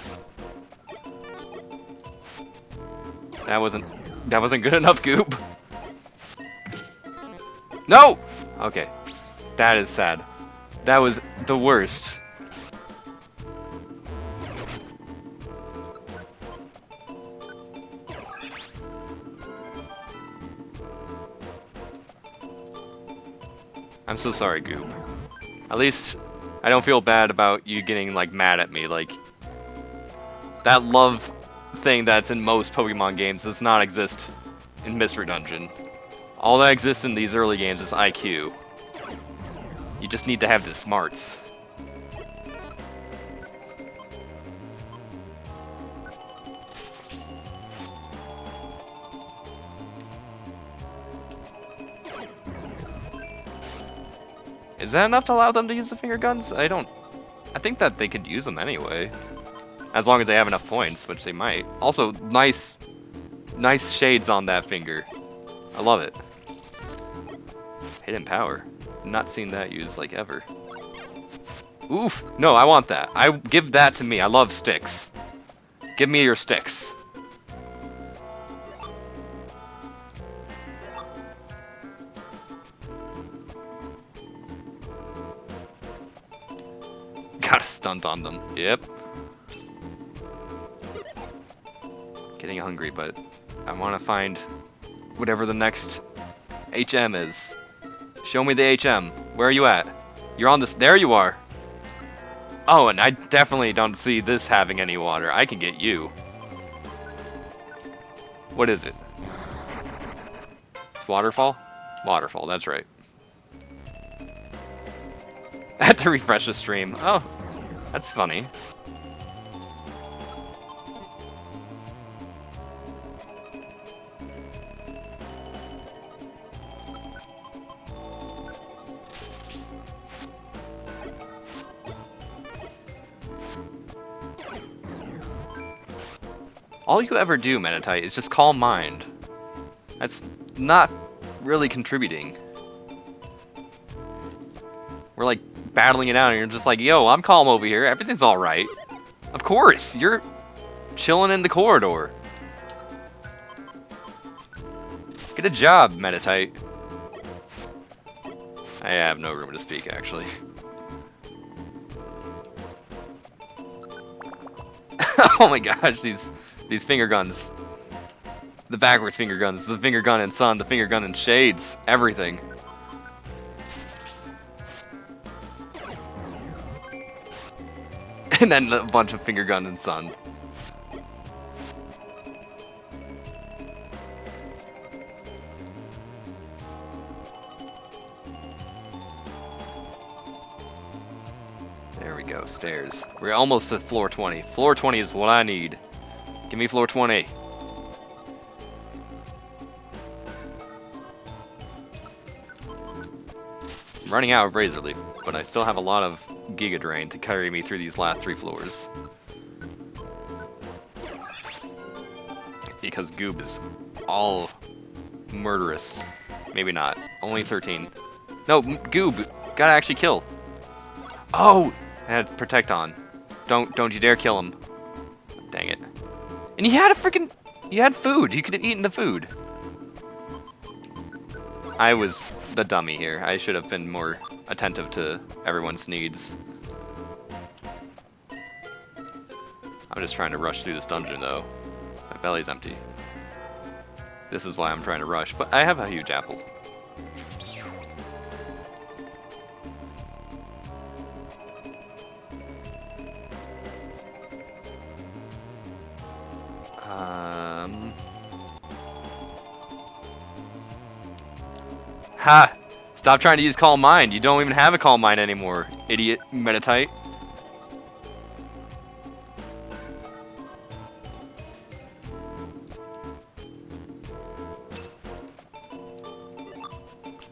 That wasn't good enough, Goob. No! Okay. That is sad. That was the worst. I'm so sorry, Goob. At least I don't feel bad about you getting like mad at me. Like that love thing that's in most Pokemon games does not exist in Mystery Dungeon. All that exists in these early games is IQ. You just need to have the smarts. Is that enough to allow them to use the finger guns? I think that they could use them anyway. As long as they have enough points, which they might. Also, nice shades on that finger. I love it. Hidden power. Not seen that used like ever. Oof! No, I want that. Give that to me. I love sticks. Give me your sticks. Got a stunt on them. Yep. Getting hungry, but I want to find whatever the next HM is. Show me the HM. Where are you at? You're on this. There you are. Oh, and I definitely don't see this having any water. I can get you. What is it? It's waterfall? Waterfall, that's right. I had to refresh the stream. Oh, that's funny. All you ever do, Meditite, is just calm mind. That's not really contributing. We're like battling it out and you're just like, yo, I'm calm over here, everything's alright. Of course, you're chilling in the corridor. Get a job, Meditite. I have no room to speak, actually. Oh my gosh, these finger guns. The backwards finger guns, the finger gun in Sun, the finger gun in Shades, everything. And then a bunch of finger guns in Sun. There we go, stairs. We're almost to floor 20. Floor 20 is what I need. Give me floor 20. I'm running out of Razor Leaf, but I still have a lot of Giga Drain to carry me through these last 3 floors. Because Goob is all murderous. Maybe not. Only 13. No, Goob! Gotta actually kill. Oh! I had Protect on. Don't you dare kill him. Dang it. And you had a freaking... You had food! You could have eaten the food. I was the dummy here. I should have been more attentive to everyone's needs. I'm just trying to rush through this dungeon, though. My belly's empty. This is why I'm trying to rush, but I have a huge apple. Ha! Stop trying to use Calm Mind. You don't even have a Calm Mind anymore, idiot Meditite.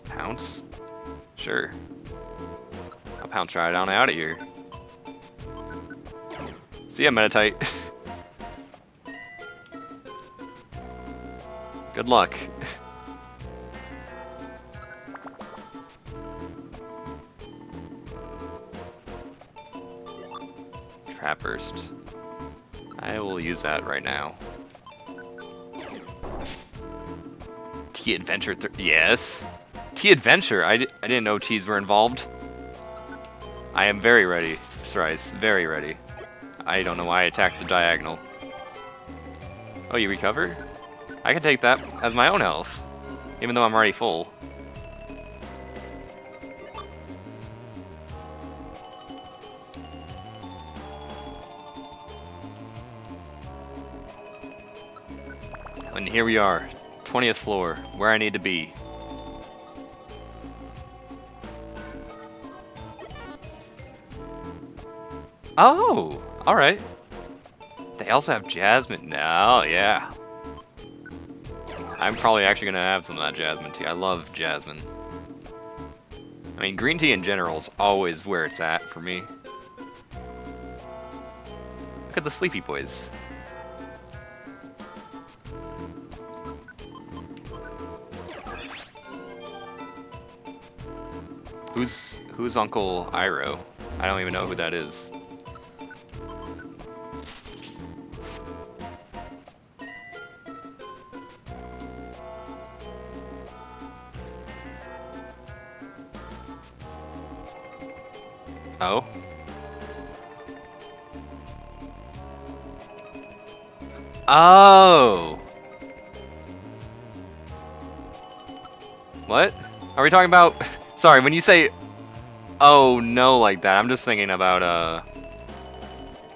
Pounce? Sure. I'll pounce right on out of here. See ya, Meditite. Good luck. Trap Burst. I will use that right now. T-Adventure yes! T-Adventure! I didn't know T's were involved. I am very ready, Thrice. Very ready. I don't know why I attacked the diagonal. Oh, you recover? I can take that as my own health, even though I'm already full. And here we are, 20th floor, where I need to be. Oh, alright. They also have Jasmine now, yeah. I'm probably actually going to have some of that Jasmine tea. I love Jasmine. I mean, green tea in general is always where it's at for me. Look at the Sleepy Boys. Who's Uncle Iroh? I don't even know who that is. Oh. Oh. What? Are we talking about... Sorry, when you say, oh no like that, I'm just thinking about,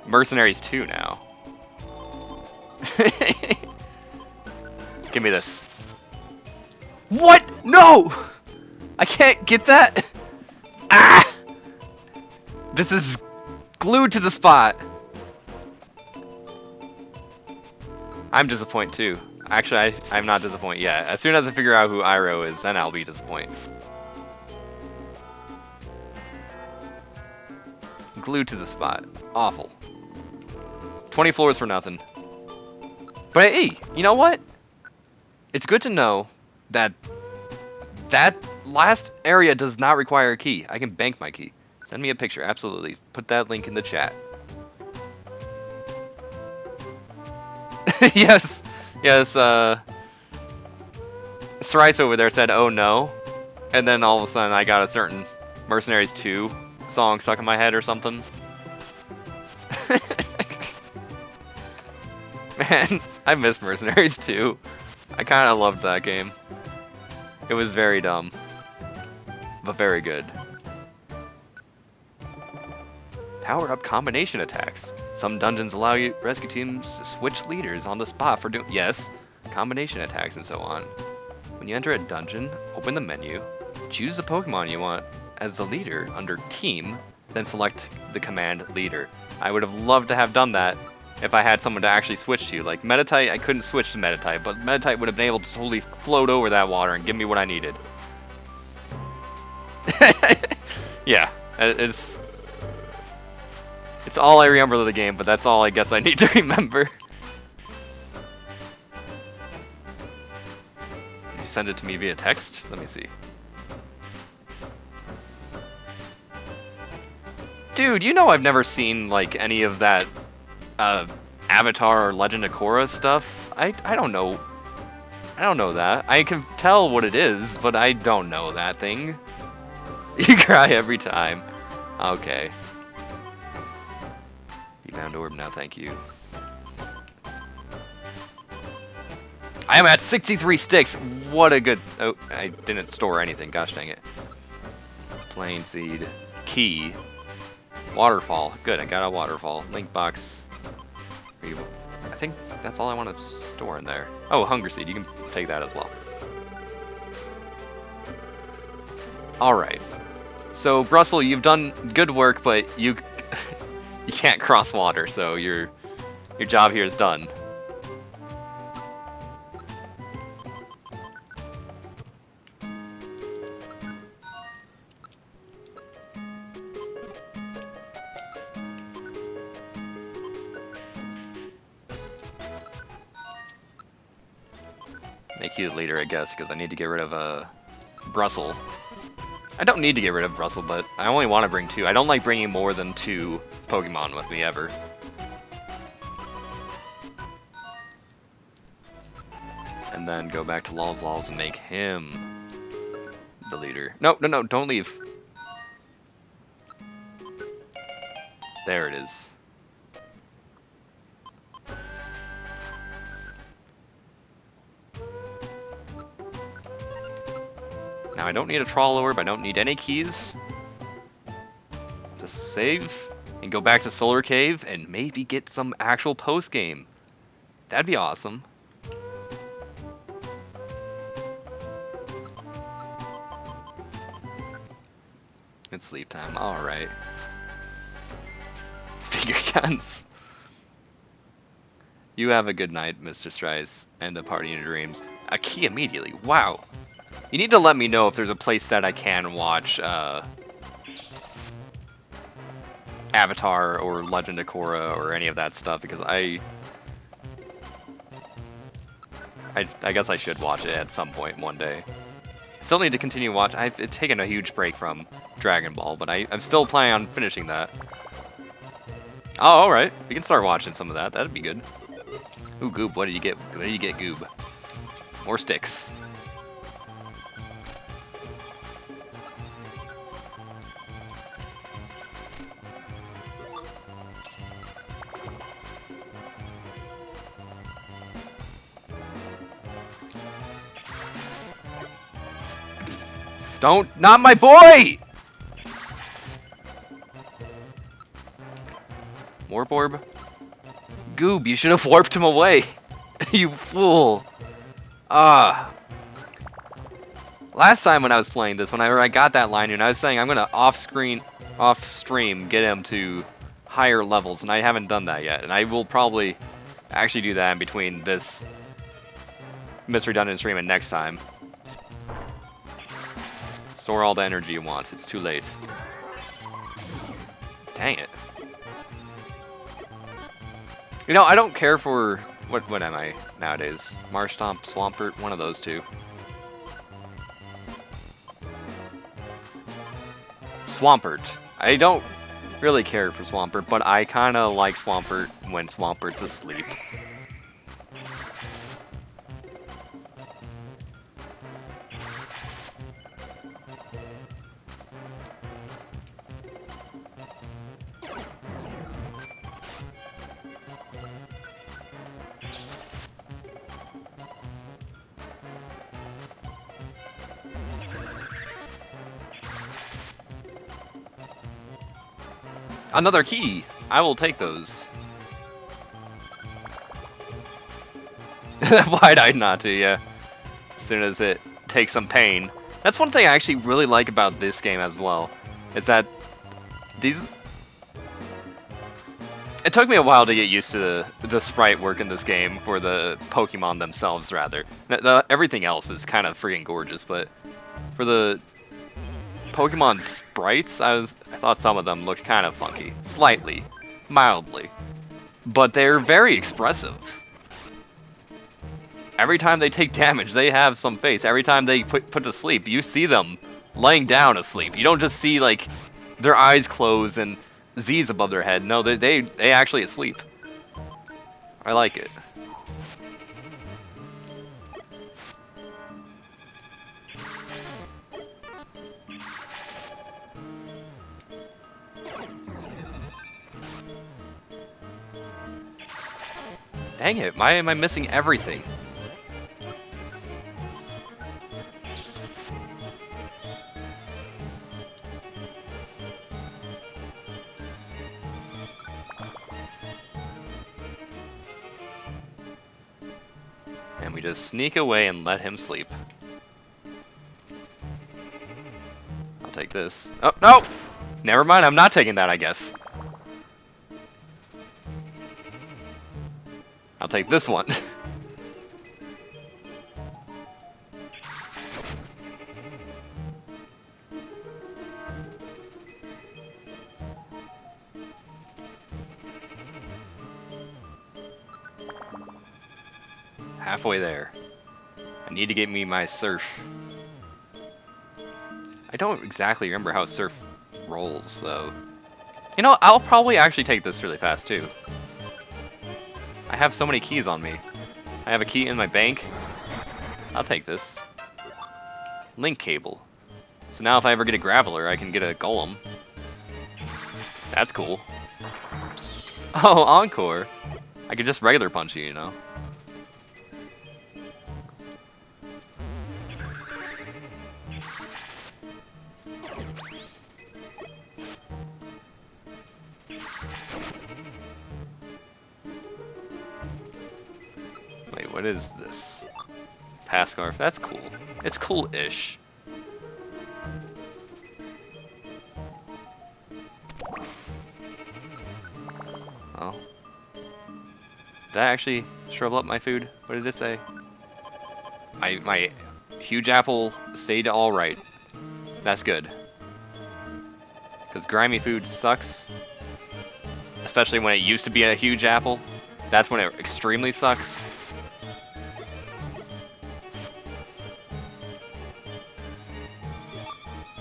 Mercenaries 2 now. Give me this. What? No! I can't get that! Ah! This is glued to the spot. I'm disappointed too. Actually, I'm not disappointed yet. As soon as I figure out who Iroh is, then I'll be disappointed. Glued to the spot. Awful. 20 floors for nothing. But hey, you know what? It's good to know that that last area does not require a key. I can bank my key. Send me a picture, absolutely. Put that link in the chat. Yes, yes, Strice over there said, oh no. And then all of a sudden I got a certain Mercenaries 2 song stuck in my head or something. Man, I miss Mercenaries 2. I kind of loved that game. It was very dumb, but very good. Power up combination attacks. Some dungeons allow you rescue teams to switch leaders on the spot for doing combination attacks and so on. When you enter a dungeon, open the menu, choose the Pokemon you want as the leader under Team, then select the command Leader. I would have loved to have done that if I had someone to actually switch to. Like Meditite, I couldn't switch to Meditite, but Meditite would have been able to totally float over that water and give me what I needed. Yeah, it's all I remember of the game, but that's all I guess I need to remember. Did you send it to me via text? Let me see. Dude, you know I've never seen like any of that Avatar or Legend of Korra stuff. I don't know. I don't know that. I can tell what it is, but I don't know that thing. You cry every time. Okay. You found orb now, thank you. I am at 63 sticks. What a good... Oh, I didn't store anything. Gosh dang it. Plain seed. Key. Waterfall. Good, I got a waterfall. Link box. I think that's all I want to store in there. Oh, hunger seed. You can take that as well. Alright. So, Brussel, you've done good work, but you can't cross water, so your job here is done. Make you the leader, I guess, because I need to get rid of Brussel. I don't need to get rid of Brussel, but I only want to bring 2. I don't like bringing more than 2 Pokemon with me ever. And then go back to Lols and make him the leader. No, no, no, don't leave. There it is. Now I don't need a Troll Orb, I don't need any keys. Just save and go back to Solar Cave and maybe get some actual post-game. That'd be awesome. It's sleep time, alright. Finger guns. You have a good night, Mr. Strice, and a party in your dreams. A key immediately, wow. You need to let me know if there's a place that I can watch Avatar or Legend of Korra or any of that stuff, because I guess I should watch it at some point one day. Still need to continue watching. I've taken a huge break from Dragon Ball, but I'm still planning on finishing that. Oh, alright. We can start watching some of that. That'd be good. Ooh, Goob, what did you get? What did you get, Goob? More sticks. Don't, not my boy! Warp Orb? Goob, you should have warped him away. You fool. Ah. Last time when I was playing this, whenever I got that line, and I was saying I'm gonna off-stream, get him to higher levels, and I haven't done that yet. And I will probably actually do that in between this Miss Redundant stream and next time. Store all the energy you want. It's too late. Dang it. You know, I don't care for what am I nowadays? Marshtomp, Swampert, one of those two. Swampert. I don't really care for Swampert, but I kind of like Swampert when Swampert's asleep. Another key! I will take those. Wide-eyed not to, yeah. As soon as it takes some pain. That's one thing I actually really like about this game as well. Is that these... It took me a while to get used to the sprite work in this game, for the Pokemon themselves, rather. Everything else is kind of freaking gorgeous, but for the Pokemon sprites, I thought some of them looked kind of funky. Slightly. Mildly. But they're very expressive. Every time they take damage, they have some face. Every time they put to sleep, you see them laying down asleep. You don't just see, like, their eyes close and Z's above their head. No, they actually asleep. I like it. Dang it, why am I missing everything? And we just sneak away and let him sleep. I'll take this. Oh, no! Never mind, I'm not taking that, I guess. I'll take this one. Halfway there. I need to get me my surf. I don't exactly remember how surf rolls, so... You know, I'll probably actually take this really fast, too. I have so many keys on me. I have a key in my bank. I'll take this. Link cable. So now if I ever get a Graveler, I can get a Golem. That's cool. Oh, Encore! I could just regular punch you, you know? Wait, what is this? Passcarf, that's cool. It's cool-ish. Oh. Did I actually shrivel up my food? What did it say? My huge apple stayed alright. That's good. Because grimy food sucks. Especially when it used to be a huge apple. That's when it extremely sucks.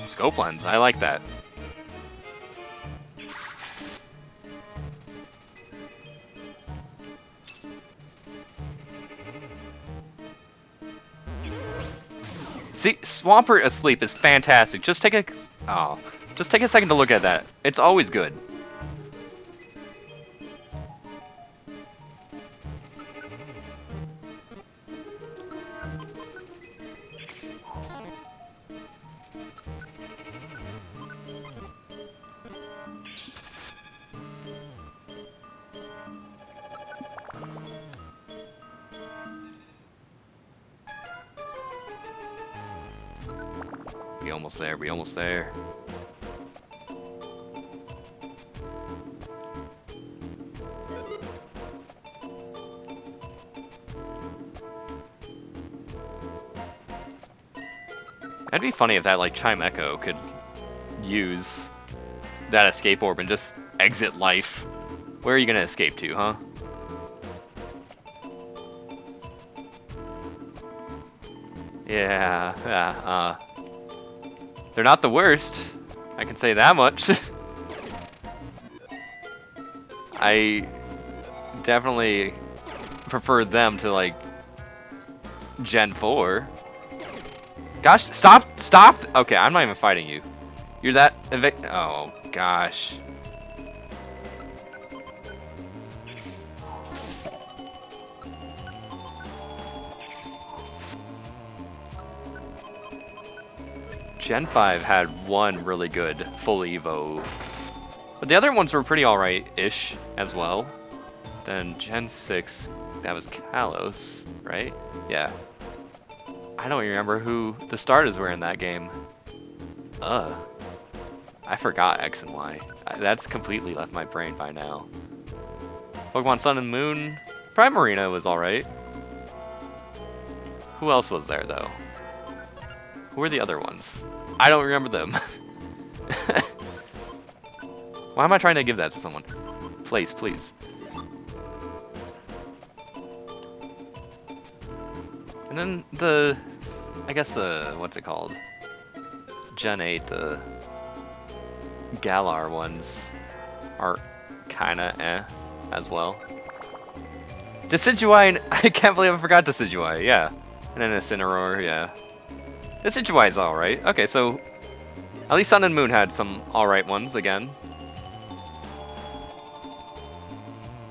Scope lens, I like that. See, Swampert asleep is fantastic. Just take a second to look at that. It's always good. We almost there, we almost there. That'd be funny if that, like, Chime Echo could use that escape orb and just exit life. Where are you gonna escape to, huh? Yeah, yeah, they're not the worst. I can say that much. I definitely prefer them to, like, Gen 4. Gosh, stop! Stop! Okay, I'm not even fighting you. You're that oh, gosh. Gen 5 had one really good full Evo, but the other ones were pretty alright-ish as well. Then Gen 6, that was Kalos, right? Yeah. I don't remember who the starters were in that game. I forgot X and Y. That's completely left my brain by now. Pokemon Sun and Moon, Primarina was alright. Who else was there, though? Who were the other ones? I don't remember them. Why am I trying to give that to someone? Please, please. And then the, I guess what's it called? Gen 8, the Galar ones are kinda as well. Decidueye, I can't believe I forgot Decidueye, yeah. And then Incineroar, yeah. Decidueye's alright. Okay, so at least Sun and Moon had some alright ones again.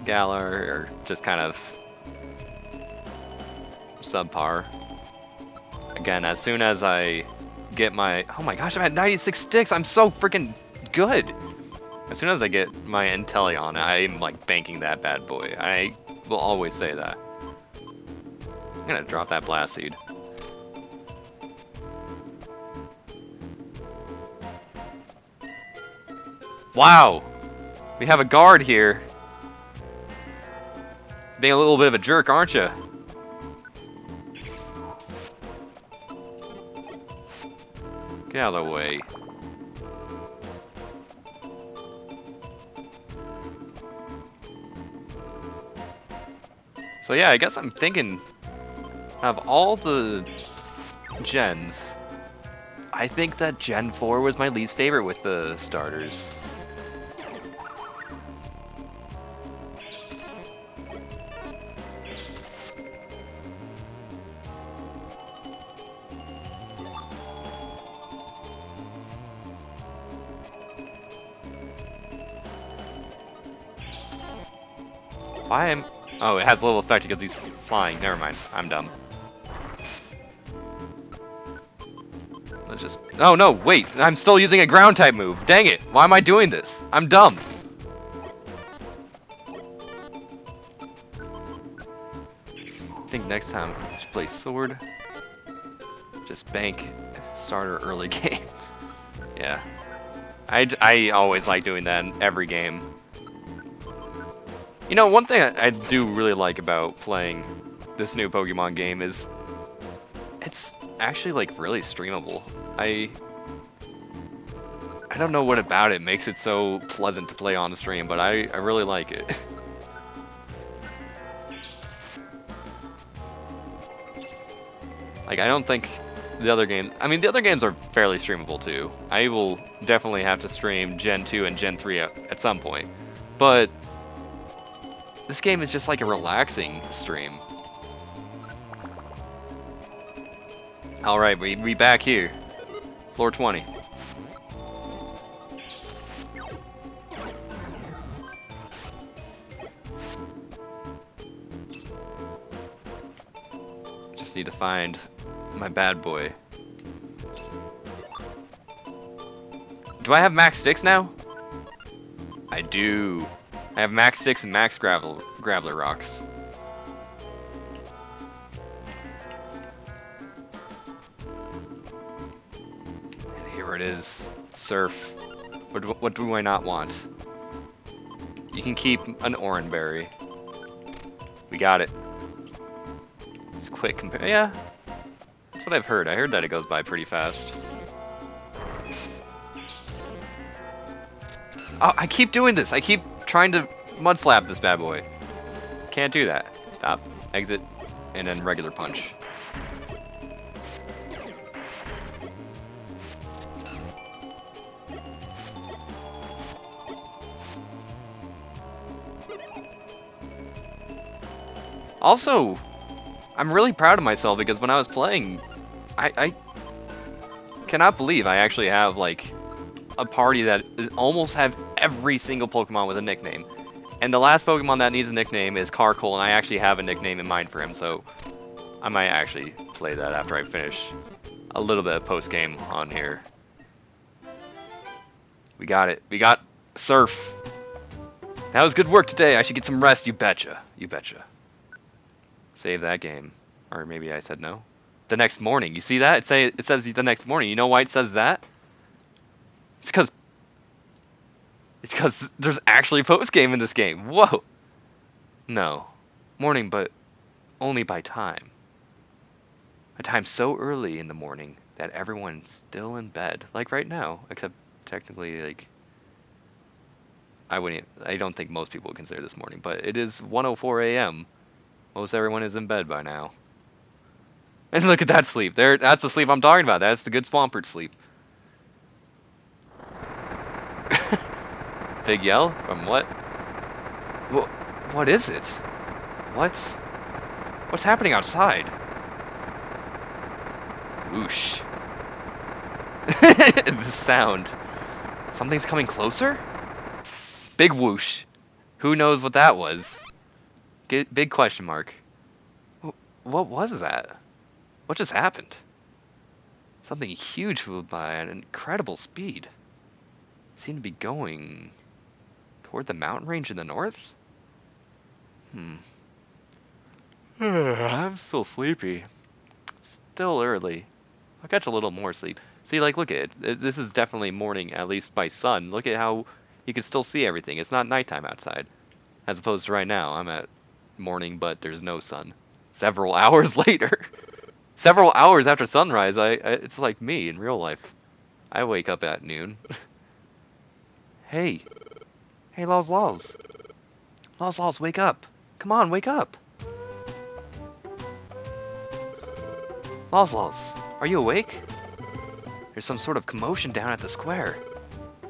Galar are just kind of subpar. Again, as soon as I get my... Oh my gosh, I'm at 96 sticks! I'm so freaking good! As soon as I get my Inteleon, I'm like banking that bad boy. I will always say that. I'm gonna drop that Blast Seed. Wow! We have a guard here. Being a little bit of a jerk, aren't you? Get out of the way. So yeah, I guess I'm thinking of all the gens, I think that Gen 4 was my least favorite with the starters. Why am... Oh, it has a little effect because he's flying. Never mind. I'm dumb. Let's just... Oh, no, wait. I'm still using a ground type move. Dang it. Why am I doing this? I'm dumb. I think next time, just play Sword. Just bank starter early game. Yeah. I always like doing that in every game. You know, one thing I do really like about playing this new Pokemon game is it's actually like really streamable. I don't know what about it makes it so pleasant to play on the stream, but I really like it. Like, I don't think the other game... I mean, the other games are fairly streamable too. I will definitely have to stream Gen 2 and Gen 3 at some point. But this game is just like a relaxing stream. Alright, we back here. Floor 20. Just need to find my bad boy. Do I have max sticks now? I do. I have max sticks and max graveler rocks. And here it is. Surf. What do I not want? You can keep an Oranberry. We got it. It's quick compare. Yeah. That's what I've heard. I heard that it goes by pretty fast. Oh, I keep doing this. I keep trying to mud slap this bad boy. Can't do that. Stop. Exit. And then regular punch. Also, I'm really proud of myself because when I was playing, I cannot believe I actually have, like, a party that almost have every single Pokemon with a nickname. And the last Pokemon that needs a nickname is Carkol, and I actually have a nickname in mind for him, so I might actually play that after I finish a little bit of post-game on here. We got it. We got Surf. That was good work today. I should get some rest, you betcha. You betcha. Save that game. Or maybe I said no. The next morning. You see that? It says the next morning. You know why it says that? It's because there's actually post-game in this game. Whoa. No. Morning, but only by time. A time so early in the morning that everyone's still in bed. Like right now. Except technically, like, I don't think most people would consider this morning, but it is 1:04 a.m. Most everyone is in bed by now. And look at that sleep. That's the sleep I'm talking about. That's the good Swampert sleep. Big yell? From what? What is it? What's happening outside? Whoosh. The sound. Something's coming closer? Big whoosh. Who knows what that was? Big question mark. What was that? What just happened? Something huge flew by at an incredible speed. Seemed to be going toward the mountain range in the north? I'm still sleepy. Still early. I'll catch a little more sleep. See, like, look at it. This is definitely morning, at least by sun. Look at how you can still see everything. It's not nighttime outside. As opposed to right now, I'm at morning, but there's no sun. Several hours later. Several hours after sunrise, it's like me in real life. I wake up at noon. Hey. Hey, Laws. Laws, wake up. Come on, wake up. Laws, are you awake? There's some sort of commotion down at the square.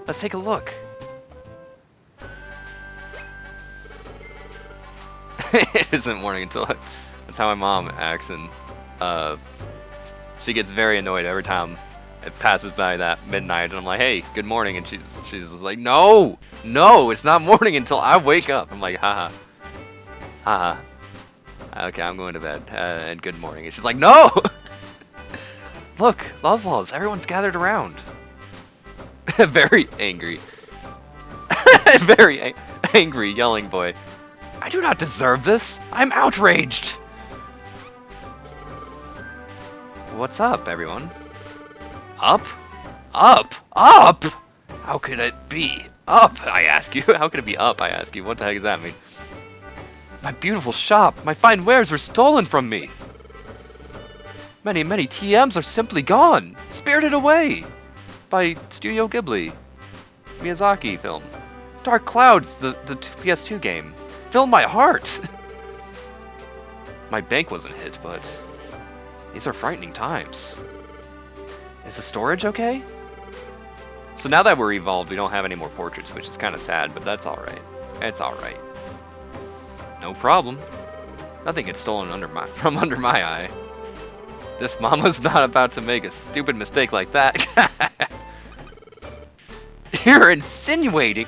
Let's take a look. It isn't morning until that's how my mom acts, and she gets very annoyed every time it passes by that midnight, and I'm like, hey, good morning, and she's just like, no, it's not morning until I wake up. I'm like, haha. Okay, I'm going to bed, and good morning. And she's like, no! Look, Laws, everyone's gathered around. Very angry. Very angry, yelling boy. I do not deserve this. I'm outraged. What's up, everyone? Up? How could it be up, I ask you? How could it be up, I ask you? What the heck does that mean? My beautiful shop, my fine wares were stolen from me. Many TMs are simply gone, spirited away by Studio Ghibli, Miyazaki film. Dark Clouds, the PS2 game, filled my heart. My bank wasn't hit, but these are frightening times. Is the storage okay? So now that we're evolved, we don't have any more portraits, which is kind of sad, but that's alright. It's alright. No problem. Nothing gets stolen from under my eye. This mama's not about to make a stupid mistake like that. You're insinuating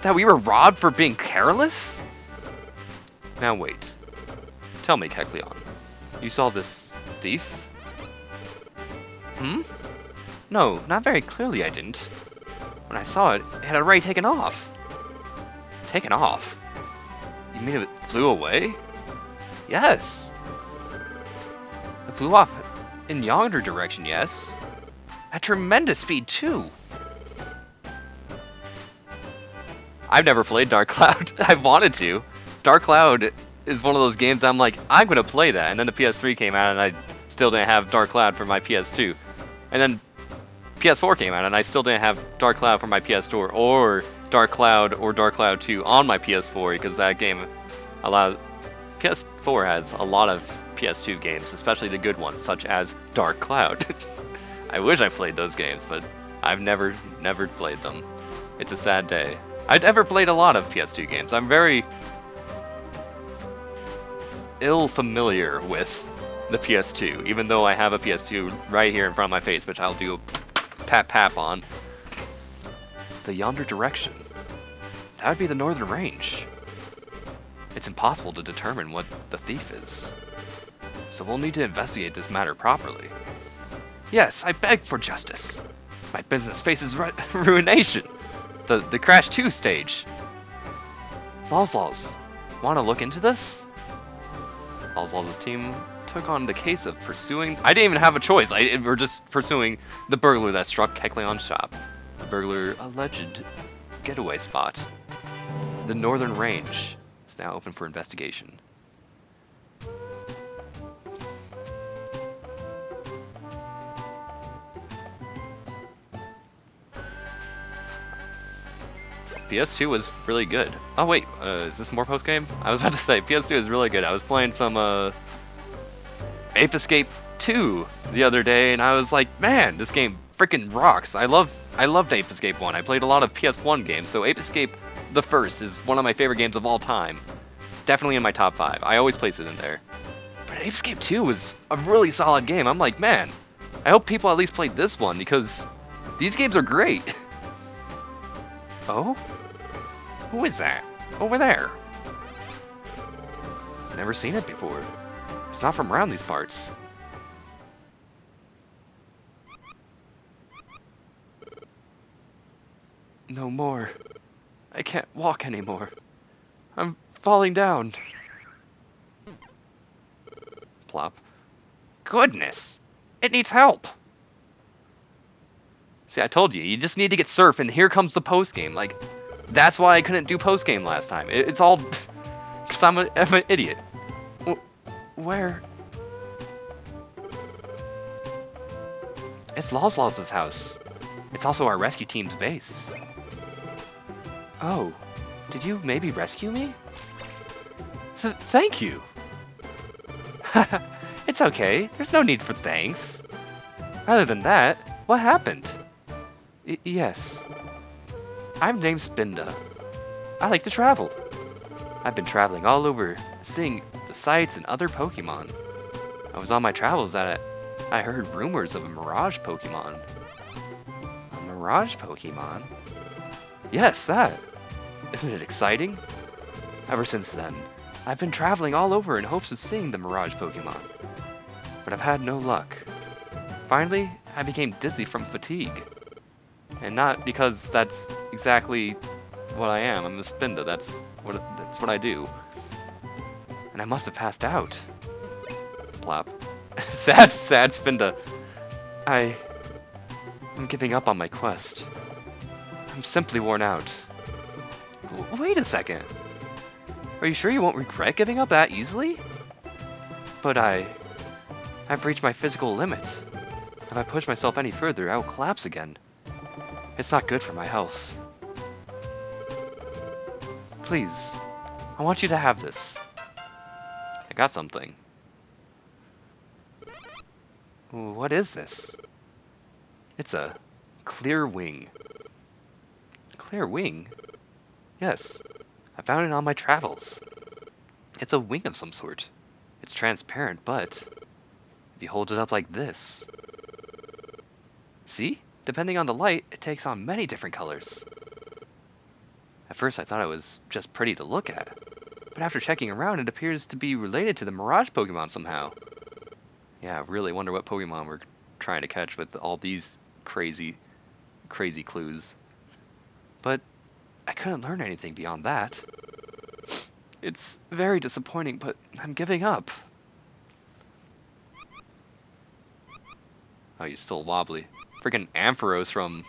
that we were robbed for being careless? Now wait. Tell me, Kecleon. You saw this thief? No, not very clearly I didn't. When I saw it, it had already taken off. Taken off? You mean it flew away? Yes. It flew off in yonder direction, yes. At tremendous speed, too. I've never played Dark Cloud. I wanted to. Dark Cloud is one of those games I'm like, I'm going to play that. And then the PS3 came out and I still didn't have Dark Cloud for my PS2. And then PS4 came out and I still didn't have Dark Cloud for my PS4 or Dark Cloud 2 on my PS4 because that game PS4 has a lot of PS2 games, especially the good ones, such as Dark Cloud. I wish I played those games, but I've never played them. It's a sad day. I've never played a lot of PS2 games. I'm very ill familiar with the PS2, even though I have a PS2 right here in front of my face, which I'll do a pap on. The yonder direction. That would be the northern range. It's impossible to determine what the thief is. So we'll need to investigate this matter properly. Yes, I beg for justice. My business faces ruination. The Crash 2 stage. Law's, want to look into this? Law's team took on the case of pursuing... I didn't even have a choice. We're just pursuing the burglar that struck Kecleon's shop. The burglar alleged getaway spot. The northern range is now open for investigation. PS2 was really good. Oh wait, is this more post-game? I was about to say, PS2 is really good. I was playing some Ape Escape 2 the other day, and I was like, man, this game freaking rocks. I loved Ape Escape 1. I played a lot of PS1 games, so Ape Escape the first is one of my favorite games of all time. Definitely in my top 5. I always place it in there. But Ape Escape 2 was a really solid game. I'm like, man, I hope people at least played this one, because these games are great. Oh? Who is that? Over there. Never seen it before. It's not from around these parts. No more. I can't walk anymore. I'm falling down. Plop. Goodness! It needs help! See, I told you, you just need to get surf, and here comes the post-game. Like, that's why I couldn't do post-game last time. It's all... because I'm an idiot. Where? It's Law's house. It's also our rescue team's base. Oh, did you maybe rescue me? Thank you! It's okay, there's no need for thanks. Other than that, what happened? Yes. I'm named Spinda. I like to travel. I've been traveling all over, seeing the sights and other Pokémon. I was on my travels that I heard rumors of a Mirage Pokémon. A Mirage Pokémon? Yes, that. Isn't it exciting? Ever since then, I've been traveling all over in hopes of seeing the Mirage Pokémon. But I've had no luck. Finally, I became dizzy from fatigue. And not because that's exactly what I am. I'm a Spinda. That's what I do. And I must have passed out. Plop. sad Spinda. I'm giving up on my quest. I'm simply worn out. Wait a second. Are you sure you won't regret giving up that easily? But I've reached my physical limit. If I push myself any further, I will collapse again. It's not good for my health. Please, I want you to have this. I got something. What is this? It's a clear wing. Clear wing? Yes, I found it on my travels. It's a wing of some sort. It's transparent, but if you hold it up like this... See? Depending on the light, it takes on many different colors. At first I thought it was just pretty to look at, but after checking around it appears to be related to the Mirage Pokemon somehow. Yeah, I really wonder what Pokemon we're trying to catch with all these crazy clues. But I couldn't learn anything beyond that. It's very disappointing, but I'm giving up. Oh, you're still wobbly. Freaking Ampharos from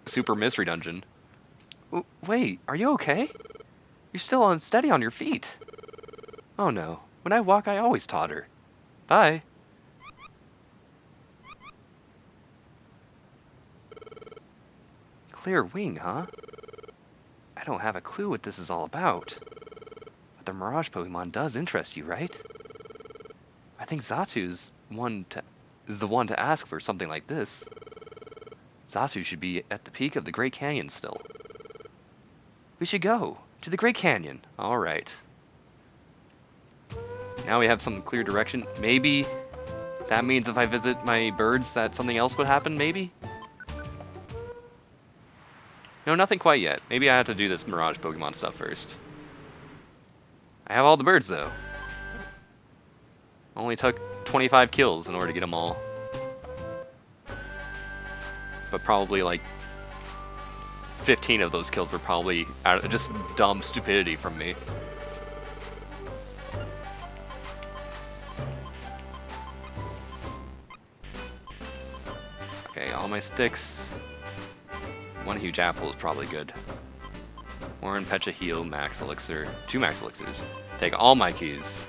Super Mystery Dungeon. Wait, are you okay? You're still unsteady on your feet. Oh no, when I walk I always totter. Bye. Clear wing, huh? I don't have a clue what this is all about. But the Mirage Pokemon does interest you, right? I think Zatu's is the one to ask for something like this. Zatu should be at the peak of the Great Canyon still. We should go to the Great Canyon. Alright. Now we have some clear direction. Maybe that means if I visit my birds that something else would happen, maybe? No, nothing quite yet. Maybe I have to do this Mirage Pokemon stuff first. I have all the birds, though. Only took 25 kills in order to get them all. But probably, like, 15 of those kills were probably out of just dumb stupidity from me. Okay, all my sticks. One huge apple is probably good. Warren, Pecha, Heal, Max Elixir. 2 Max Elixirs. Take all my keys.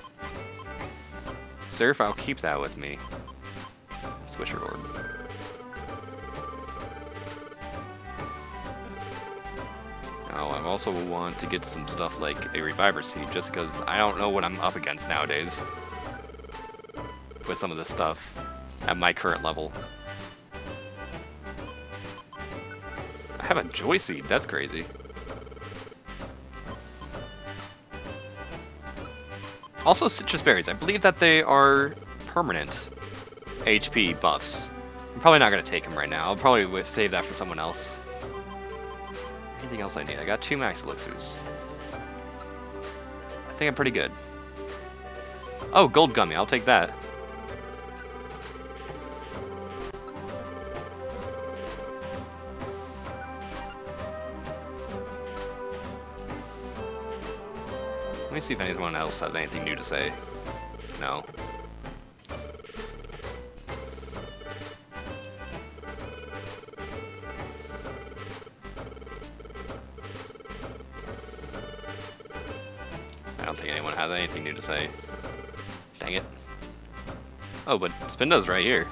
Surf, I'll keep that with me. Swisher Orb. Now, I also want to get some stuff like a Reviver Seed, just because I don't know what I'm up against nowadays with some of this stuff at my current level. I have a Joy Seed, that's crazy. Also, Citrus Berries, I believe that they are permanent HP buffs. I'm probably not going to take them right now, I'll probably save that for someone else. Anything else I need? I got 2 Max Elixirs. I think I'm pretty good. Oh, Gold Gummy, I'll take that. Let me see if anyone else has anything new to say. No. I don't think anyone has anything new to say. Dang it. Oh, but Spinda's right here.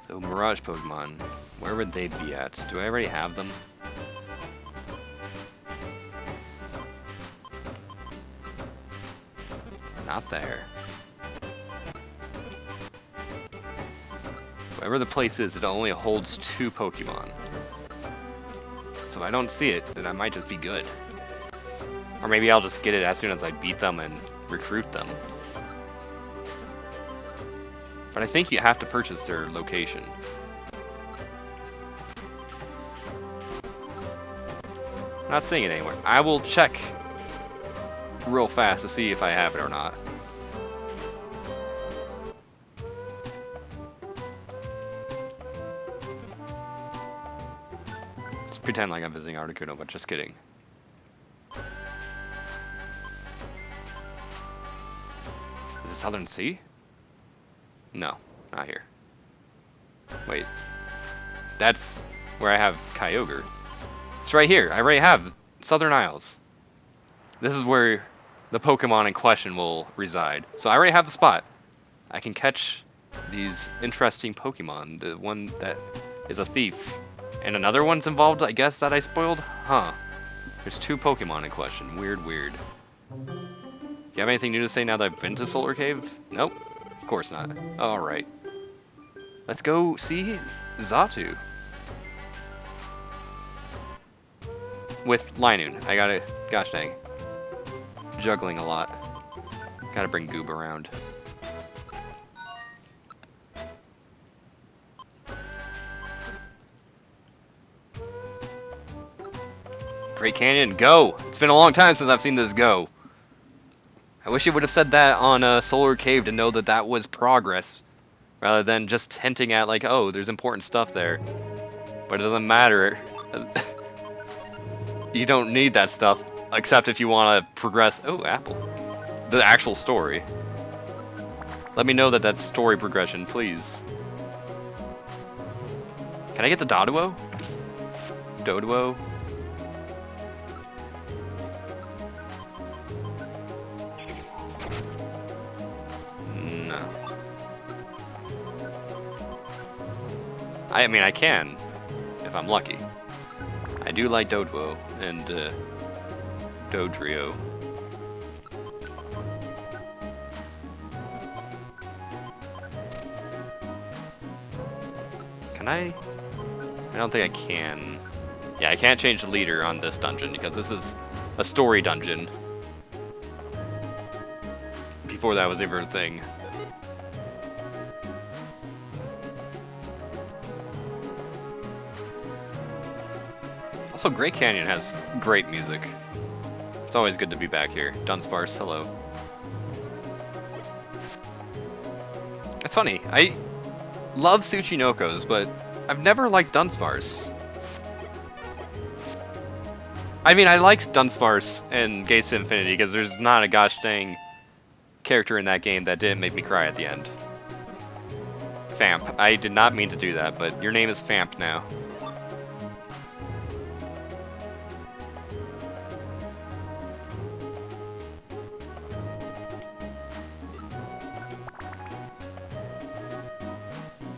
So, Mirage Pokemon, where would they be at? Do I already have them? Not there. Wherever the place is, it only holds 2 Pokemon. So if I don't see it, then I might just be good. Or maybe I'll just get it as soon as I beat them and recruit them. But I think you have to purchase their location. Not seeing it anywhere. I will check real fast to see if I have it or not. Let's pretend like I'm visiting Articuno, but just kidding. Is it Southern Sea? No, not here. Wait. That's where I have Kyogre. It's right here. I already have Southern Isles. This is where the Pokemon in question will reside. So I already have the spot. I can catch these interesting Pokemon. The one that is a thief. And another one's involved, I guess, that I spoiled? Huh. There's 2 Pokemon in question. Weird, weird. Do you have anything new to say now that I've been to Solar Cave? Nope. Of course not. Alright. Let's go see Xatu. With Linoon. I gotta... Gosh dang. Juggling a lot. Gotta bring Goob around. Great Canyon, go! It's been a long time since I've seen this go. I wish it would have said that on Solar Cave to know that that was progress, rather than just hinting at like, oh, there's important stuff there. But it doesn't matter. You don't need that stuff, except if you want to progress. Oh, Apple. The actual story. Let me know that that's story progression, please. Can I get the Doduo? Doduo? No. I mean, I can, if I'm lucky. I do like Doduo and Dodrio. Can I? I don't think I can. Yeah, I can't change the leader on this dungeon because this is a story dungeon. Before that was ever a thing. Also, Great Canyon has great music. It's always good to be back here. Dunsparce, hello. It's funny, I love Tsuchinokos, but I've never liked Dunsparce. I mean, I like Dunsparce and Gates to Infinity because there's not a gosh dang character in that game that didn't make me cry at the end. Famp. I did not mean to do that, but your name is Famp now.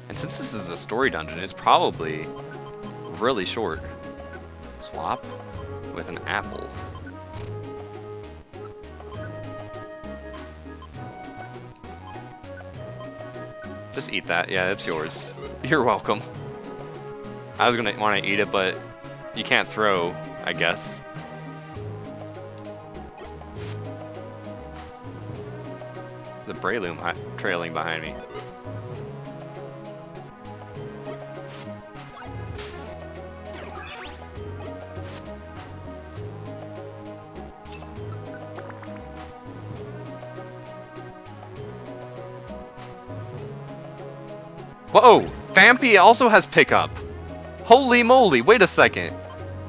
And since this is a story dungeon, it's probably really short. Swap with an apple. Just eat that. Yeah, it's yours. You're welcome. I was gonna want to eat it, but you can't throw, I guess. The Breloom trailing behind me. Whoa! Vampy also has pickup! Holy moly, wait a second!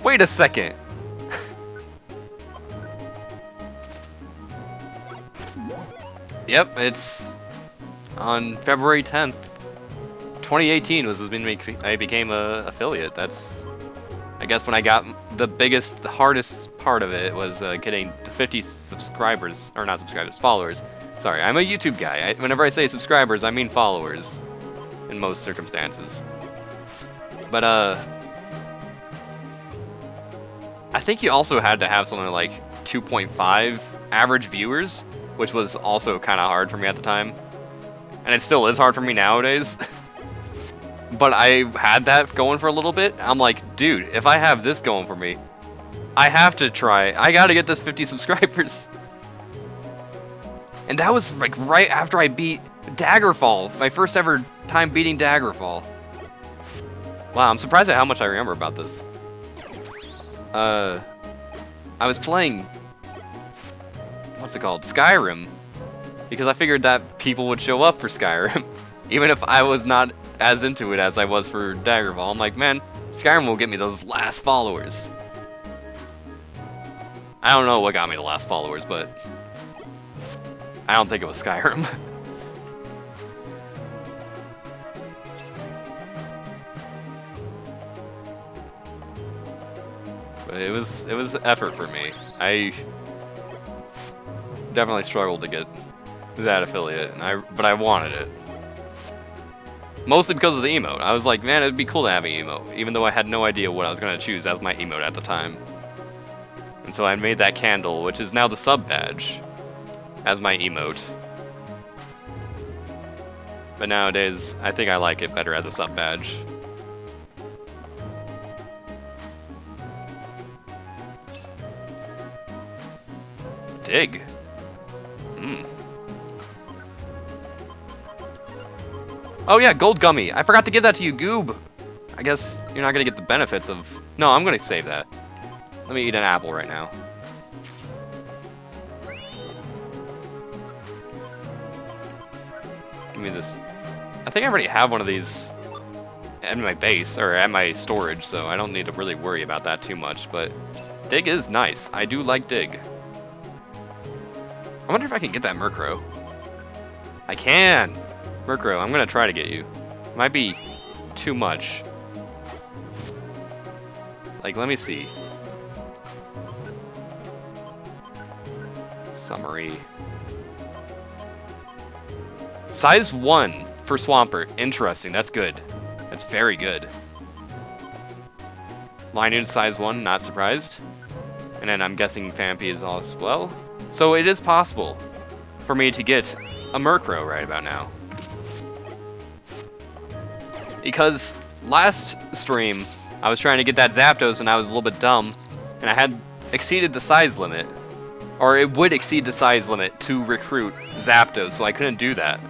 Wait a second! Yep, it's on February 10th, 2018 was when I became a affiliate. That's, I guess, when I got the biggest, the hardest part of it was getting to 50 subscribers, or not subscribers, followers. Sorry, I'm a YouTube guy. Whenever I say subscribers, I mean followers. In most circumstances. But I think you also had to have something like 2.5 average viewers, which was also kind of hard for me at the time. And it still is hard for me nowadays. But I had that going for a little bit. I'm like, dude, if I have this going for me, I have to try. I gotta get this 50 subscribers. And that was like right after I beat Daggerfall, my first ever time beating Daggerfall. Wow, I'm surprised at how much I remember about this. I was playing, what's it called, Skyrim, because I figured that people would show up for Skyrim, even if I was not as into it as I was for Daggerfall. I'm like, man, Skyrim will get me those last followers. I don't know what got me the last followers, but I don't think it was Skyrim. But it was effort for me. I definitely struggled to get that affiliate, but I wanted it. Mostly because of the emote. I was like, man, it'd be cool to have an emote, even though I had no idea what I was gonna choose as my emote at the time. And so I made that candle, which is now the sub badge, as my emote. But nowadays, I think I like it better as a sub badge. Dig. Oh yeah, gold gummy. I forgot to give that to you, Goob. I guess you're not gonna get the benefits of... No, I'm gonna save that. Let me eat an apple right now. Give me this. I think I already have one of these at my base, or at my storage, so I don't need to really worry about that too much, but Dig is nice. I do like Dig. I wonder if I can get that Murkrow. I can! Murkrow, I'm gonna try to get you. Might be too much. Like, let me see. Summary. Size 1 for Swampert. Interesting, that's good. That's very good. Linoon size 1, not surprised. And then I'm guessing Phanpy is all as well. So it is possible for me to get a Murkrow right about now. Because last stream, I was trying to get that Zapdos and I was a little bit dumb, and I had exceeded the size limit, or it would exceed the size limit to recruit Zapdos, so I couldn't do that.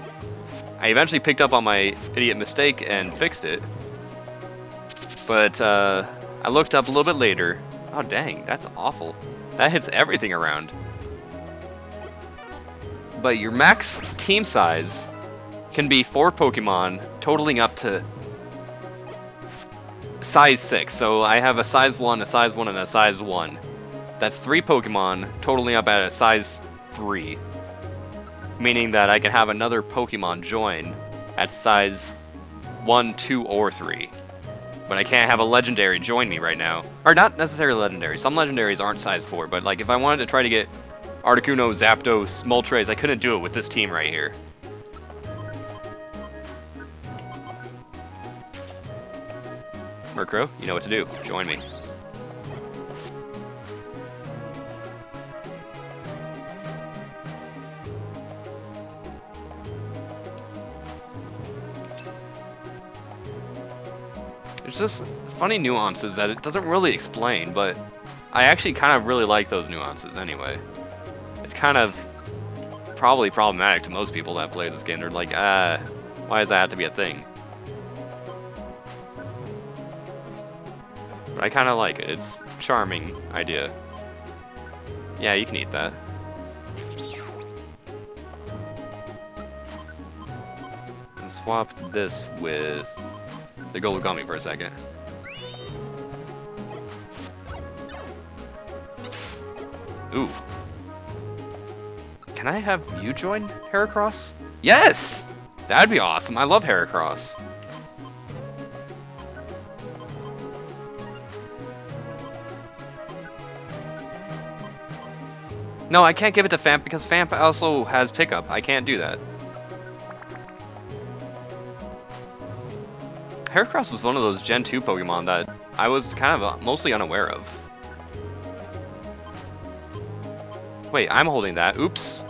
I eventually picked up on my idiot mistake and fixed it, but I looked up a little bit later. Oh dang, that's awful. That hits everything around. But your max team size can be 4 Pokemon, totaling up to size 6. So I have a size 1, a size 1, and a size 1. That's 3 Pokemon, totaling up at a size 3. Meaning that I can have another Pokemon join at size 1, 2, or 3. But I can't have a legendary join me right now. Or not necessarily legendary. Some legendaries aren't size 4, but like if I wanted to try to get Articuno, Zapdos, Moltres, I couldn't do it with this team right here. Murkrow, you know what to do. Join me. There's just funny nuances that it doesn't really explain, but I actually kind of really like those nuances anyway. It's kind of probably problematic to most people that play this game. They're like, why does that have to be a thing? But I kind of like it. It's a charming idea. Yeah, you can eat that. And swap this with the Gold Gummy for a second. Ooh. Can I have you join Heracross? Yes! That'd be awesome. I love Heracross. No, I can't give it to Famp because Famp also has pickup. I can't do that. Heracross was one of those Gen 2 Pokemon that I was kind of mostly unaware of. Wait, I'm holding that. Oops.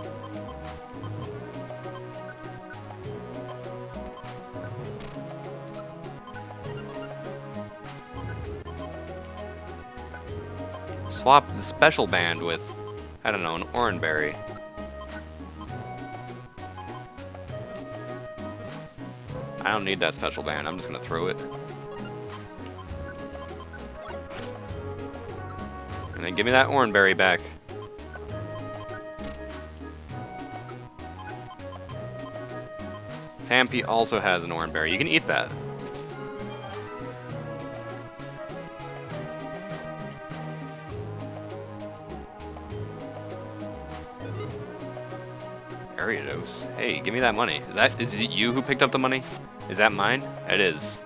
Swap the special band with, I don't know, an Oranberry. I don't need that special band, I'm just gonna throw it. And then give me that Oranberry back. Fampi also has an Oranberry, you can eat that. Ariados. Hey, give me that money. Is it you who picked up the money? Is that mine? It is.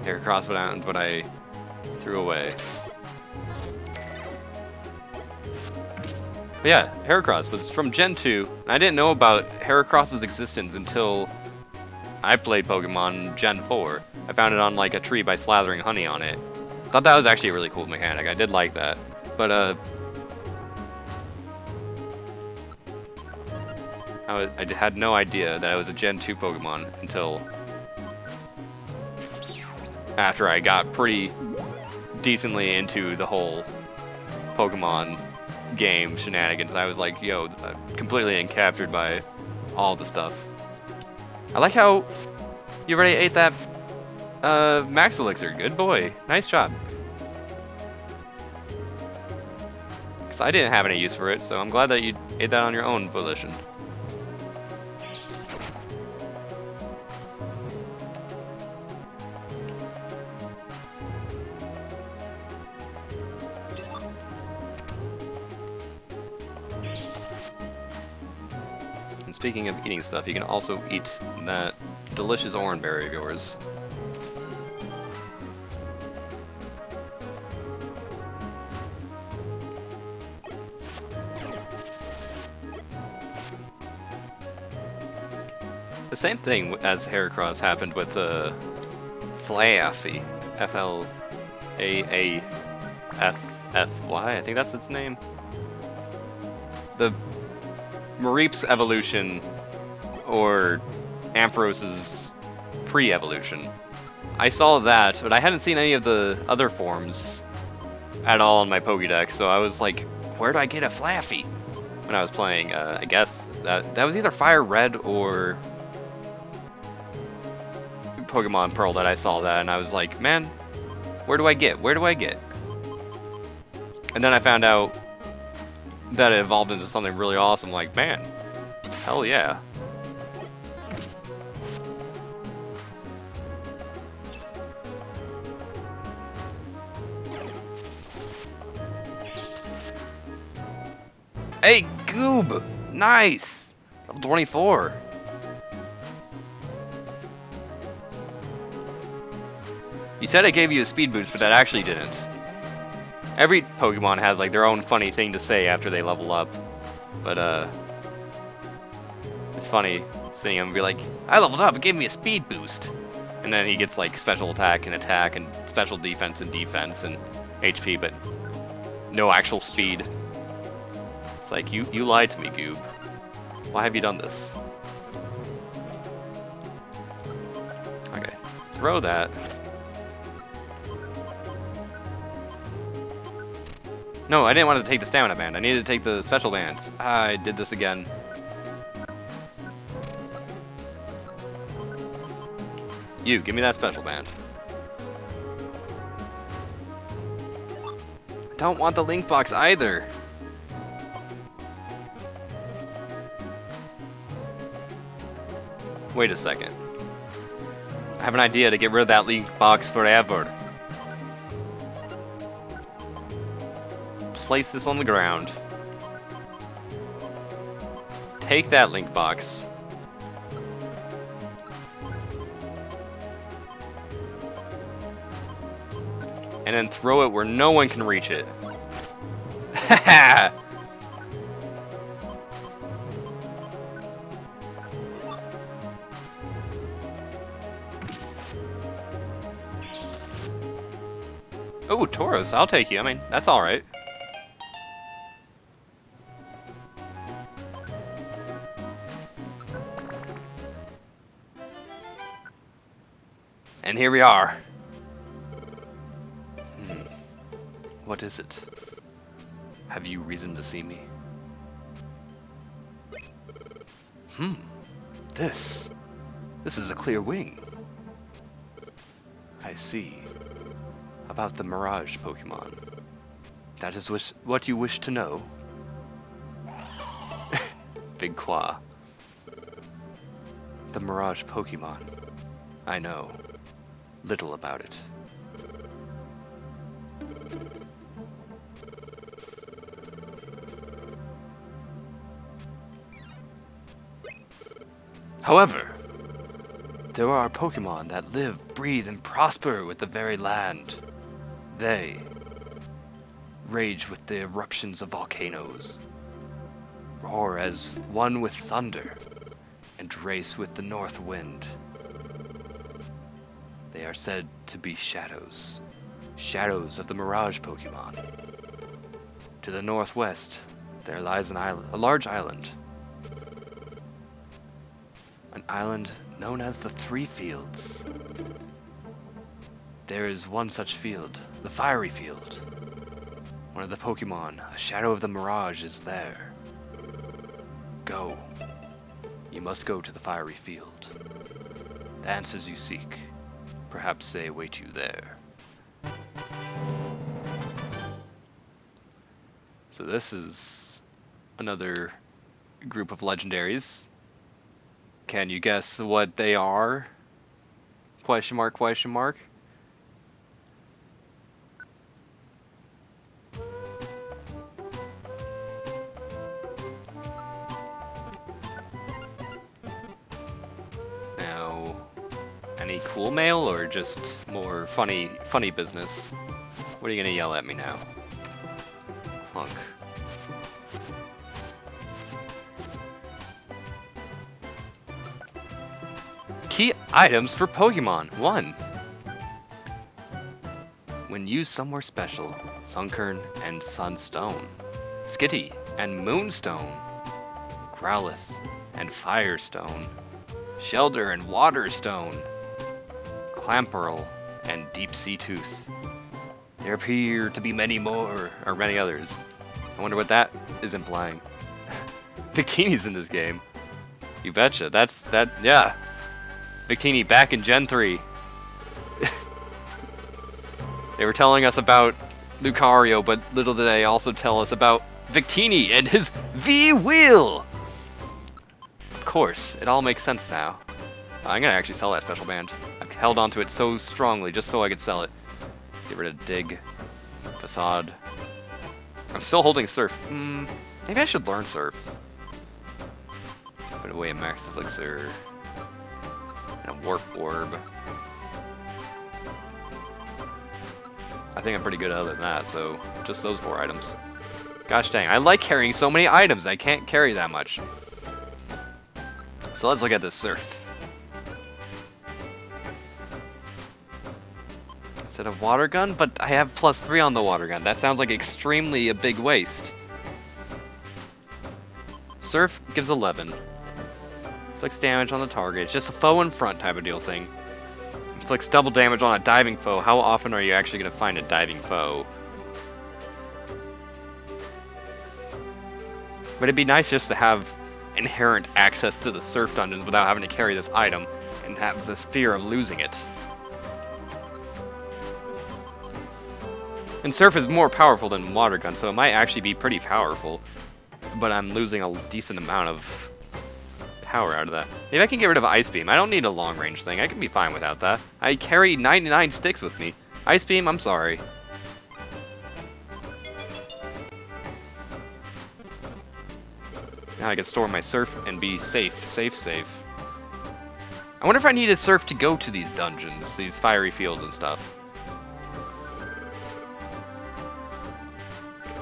Heracross what I threw away. But yeah, Heracross was from Gen 2, and I didn't know about Heracross's existence until I played Pokemon Gen 4. I found it on like a tree by slathering honey on it. Thought that was actually a really cool mechanic. I did like that. But I had no idea that it was a Gen 2 Pokemon until after I got pretty decently into the whole Pokemon game shenanigans. I was like, yo, completely encaptured by all the stuff. I like how you already ate that Max Elixir. Good boy. Nice job. Because I didn't have any use for it, so I'm glad that you ate that on your own volition. And speaking of eating stuff, you can also eat that delicious Oranberry of yours. The same thing as Heracross happened with Flaffy. F-L-A-A-F FY, I think that's its name. The Mareep's evolution, or Amphrose's pre-evolution. I saw that, but I hadn't seen any of the other forms at all in my Pokédex, so I was like, where do I get a Flaffy? When I was playing, I guess that was either Fire Red or Pokemon Pearl that I saw that, and I was like, man, where do I get? Where do I get? And then I found out that it evolved into something really awesome, like, man, hell yeah. Hey, Goob! Nice! Level 24. You said it gave you a speed boost, but that actually didn't. Every Pokemon has like their own funny thing to say after they level up. But it's funny seeing him be like, I leveled up, it gave me a speed boost. And then he gets like special attack and special defense and HP, but no actual speed. It's like, you lied to me, Goob. Why have you done this? Okay, throw that. No, I didn't want to take the stamina band. I needed to take the special bands. I did this again. You, give me that special band. I don't want the link box either. Wait a second. I have an idea to get rid of that link box forever. Place this on the ground. Take that link box. And then throw it where no one can reach it. Haha! Oh, Tauros, I'll take you. I mean, that's alright. And here we are. What is it? Have you reason to see me? This is a clear wing. I see. About the Mirage Pokemon. That is what you wish to know? Big Qua. The Mirage Pokemon. I know little about it. However, there are Pokemon that live, breathe, and prosper with the very land. They rage with the eruptions of volcanoes, roar as one with thunder, and race with the north wind. They are said to be shadows. Shadows of the Mirage Pokemon. To the northwest, there lies an island, a large island. An island known as the Three Fields. There is one such field, the Fiery Field. One of the Pokemon, a shadow of the Mirage, is there. Go. You must go to the Fiery Field. The answers you seek, perhaps they await you there. So this is another group of legendaries. Can you guess what they are? Question mark, question mark. Now, any cool mail or just more funny business? What are you gonna yell at me now? Clunk. Key items for Pokemon 1. when used somewhere special. Sunkern and Sunstone. Skitty and Moonstone. Growlithe and Firestone. Shelter and Waterstone. Clamperl and Deep Sea Tooth. There appear to be many more, or many others. I wonder what that is implying. Victini's in this game. You betcha. Yeah. Victini back in Gen 3. They were telling us about Lucario, but little did they also tell us about Victini and his V-Wheel! Of course, it all makes sense now. I'm gonna actually sell that special band. I've held onto it so strongly just so I could sell it. Get rid of Dig, Facade. I'm still holding Surf. Maybe I should learn Surf. Put away a Max Elixir. And a Warp Orb. I think I'm pretty good other than that, so just those 4 items. Gosh dang, I like carrying so many items, I can't carry that much. So let's look at this Surf. Instead of Water Gun, but I have +3 on the Water Gun. That sounds like extremely a big waste. Surf gives 11. Inflicts damage on the target. It's just a foe in front type of deal thing. Inflicts double damage on a diving foe. How often are you actually going to find a diving foe? But it'd be nice just to have inherent access to the Surf dungeons without having to carry this item and have this fear of losing it. And Surf is more powerful than Water Gun, so it might actually be pretty powerful. But I'm losing a decent amount of power out of that. Maybe I can get rid of Ice Beam. I don't need a long range thing. I can be fine without that. I carry 99 sticks with me. Ice Beam, I'm sorry. Now I can store my Surf and be safe. Safe. I wonder if I need a Surf to go to these dungeons, these fiery fields and stuff.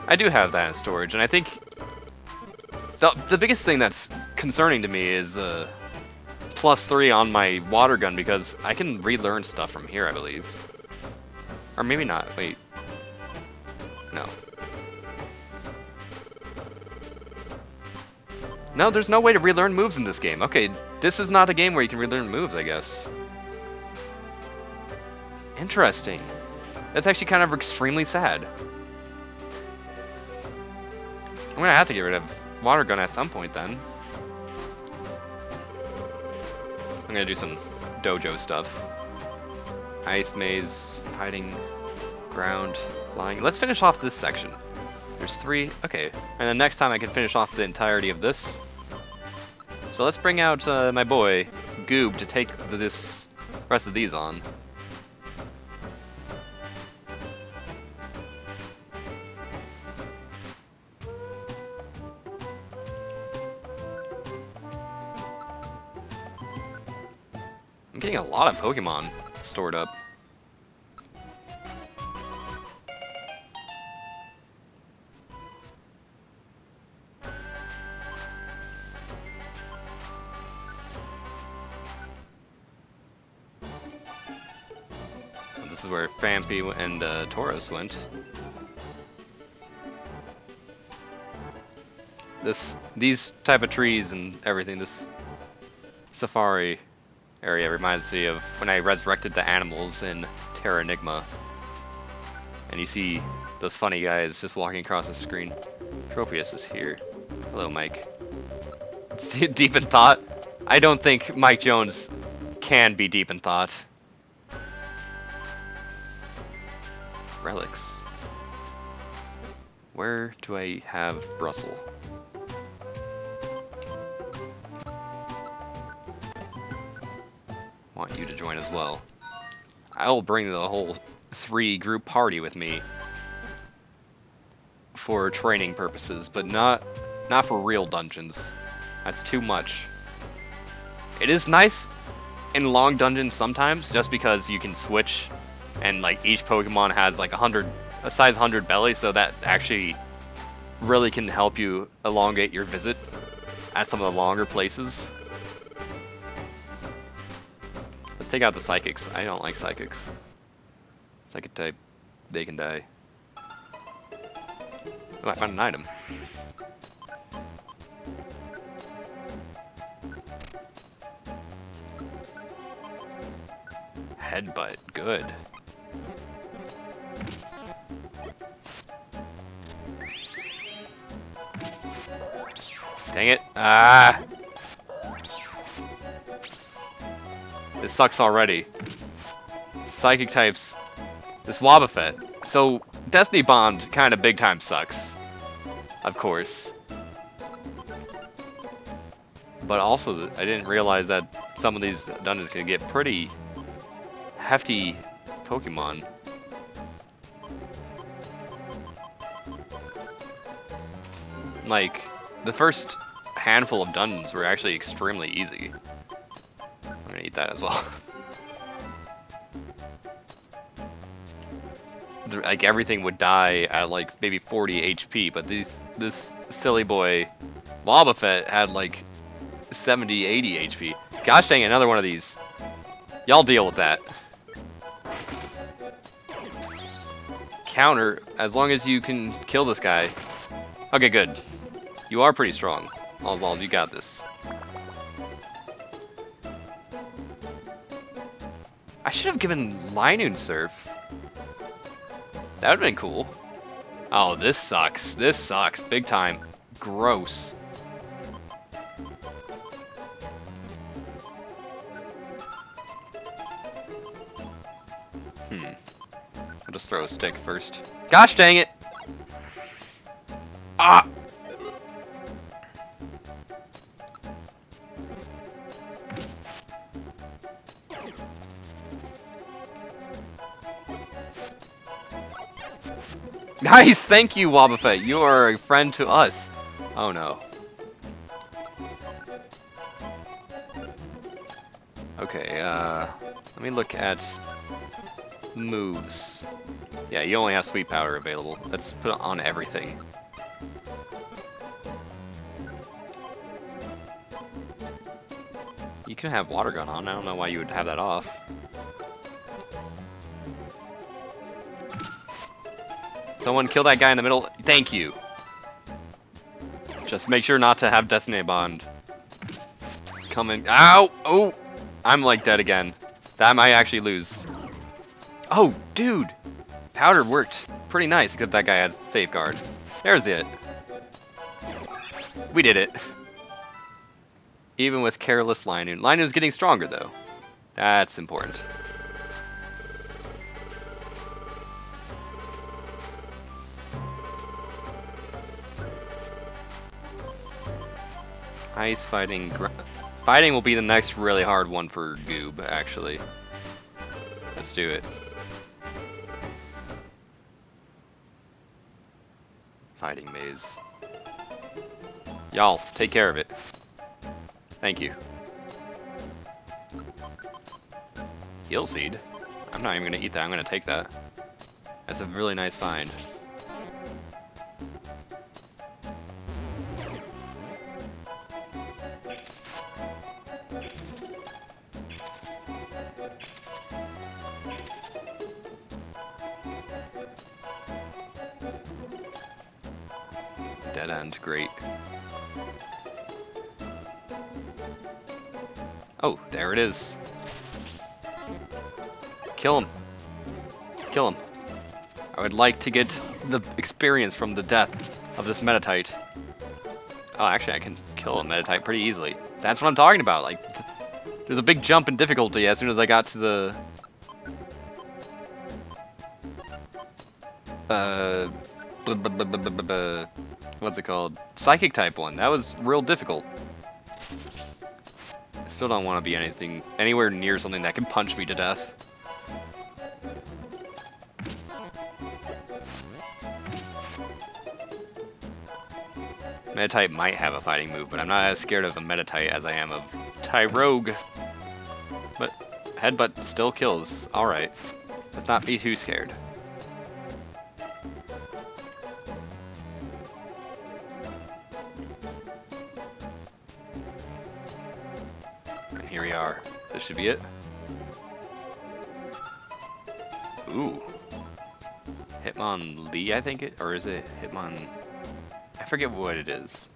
I do have that in storage, and I think the biggest thing that's concerning to me is +3 on my Water Gun, because I can relearn stuff from here, I believe. Or maybe not. Wait. No. No, there's no way to relearn moves in this game. Okay, this is not a game where you can relearn moves, I guess. Interesting. That's actually kind of extremely sad. I'm gonna have to get rid of Water Gun at some point then. I'm gonna do some dojo stuff. Ice Maze, Hiding Ground, Flying. Let's finish off this section. There's 3, okay. And then next time I can finish off the entirety of this. So let's bring out my boy, Goob, to take this rest of these on. I'm getting a lot of Pokemon stored up. This is where Phanpy and Tauros went. These type of trees and everything, this safari area reminds me of when I resurrected the animals in Terra Enigma. And you see those funny guys just walking across the screen. Tropius is here. Hello, Mike. Deep in thought? I don't think Mike Jones can be deep in thought. Relics. Where do I have Brussels? Want you to join as well. I'll bring the whole 3-group party with me for training purposes, but not for real dungeons. That's too much. It is nice in long dungeons sometimes, just because you can switch, and like each Pokemon has like a size 100 belly, so that actually really can help you elongate your visit at some of the longer places. Let's take out the Psychics. I don't like Psychics. Psychic type. they can die. Oh, I found an item. Headbutt, good. Dang it. Ah! This sucks already. Psychic types. This Wobbuffet. So, Destiny Bond kind of big time sucks. Of course. But also, I didn't realize that some of these dungeons can get pretty hefty Pokemon. Like, the first handful of dungeons were actually extremely easy. I'm gonna eat that as well. Like, everything would die at like maybe 40 HP, but this silly boy Wobbuffet had like 70, 80 HP. Gosh dang it, another one of these. Y'all deal with that. Counter, as long as you can kill this guy. Okay, good. You are pretty strong. Oswald, you got this. I should have given Linoon Surf. That would have been cool. Oh, this sucks. This sucks. Big time. Gross. I'll just throw a stick first. Gosh dang it! Ah! Nice! Thank you, Wobbuffet. You are a friend to us. Oh no. Okay, let me look at moves. Yeah, you only have Sweet Powder available. Let's put it on everything. You can have Water Gun on. I don't know why you would have that off. Someone kill that guy in the middle. Thank you. Just make sure not to have Destiny Bond come in. Ow! Oh! I'm like dead again. That might actually lose. Oh, dude! Powder worked pretty nice, except that guy had Safeguard. There's it. We did it. Even with careless Linoon. Linoon's getting stronger, though. That's important. Ice fighting. Fighting will be the next really hard one for Goob, actually. Let's do it. Fighting maze. Y'all, take care of it. Thank you. Heal Seed? I'm not even gonna eat that, I'm gonna take that. That's a really nice find. Dead end, great. Oh, there it is. Kill him. Kill him. I would like to get the experience from the death of this Metatite. Oh, actually, I can kill a Metatite pretty easily. That's what I'm talking about. Like, there's a big jump in difficulty as soon as I got to the... what's it called? Psychic type one. That was real difficult. I still don't want to be anywhere near something that can punch me to death. Metatite might have a fighting move, but I'm not as scared of a Metatite as I am of Tyrogue. But Headbutt still kills. Alright. Let's not be too scared. And here we are. This should be it. Ooh. Hitmonlee, I think it, or is it Hitmon? I forget what it is.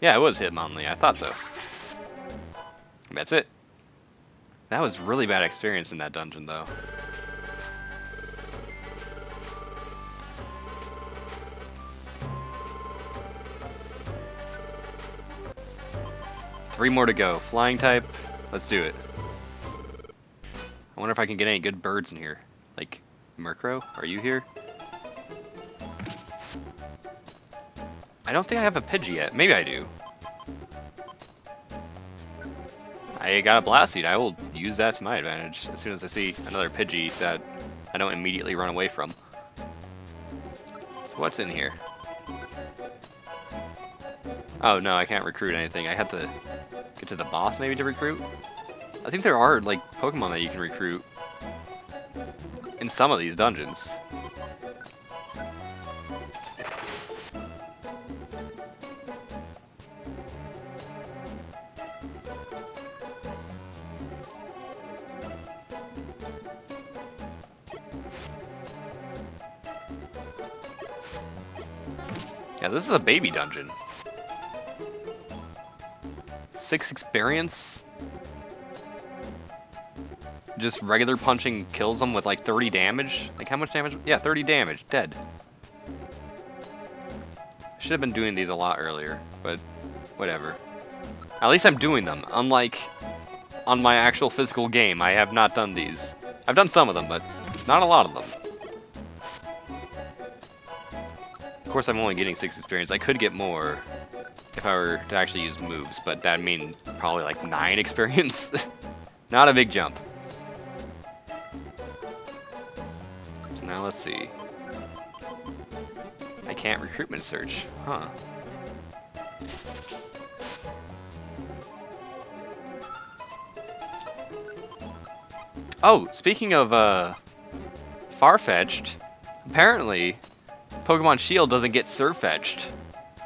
Yeah, it was Hitmonlee. I thought so. That's it. That was really bad experience in that dungeon, though. Three more to go. Flying type. Let's do it. I wonder if I can get any good birds in here. Like, Murkrow, are you here? I don't think I have a Pidgey yet. Maybe I do. I got a Blast Seed. I will use that to my advantage as soon as I see another Pidgey that I don't immediately run away from. So what's in here? Oh no, I can't recruit anything. I have to get to the boss maybe to recruit? I think there are like Pokemon that you can recruit in some of these dungeons. Yeah, this is a baby dungeon. 6 experience? Just regular punching kills them with like 30 damage? Like how much damage? Yeah, 30 damage. Dead. Should have been doing these a lot earlier, but whatever. At least I'm doing them. Unlike on my actual physical game, I have not done these. I've done some of them, but not a lot of them. Of course, I'm only getting 6 experience. I could get more if I were to actually use moves, but that'd mean probably like 9 experience. Not a big jump. So now let's see. I can't recruitment search, huh? Oh, speaking of far-fetched, apparently Pokemon Shield doesn't get Surfetched.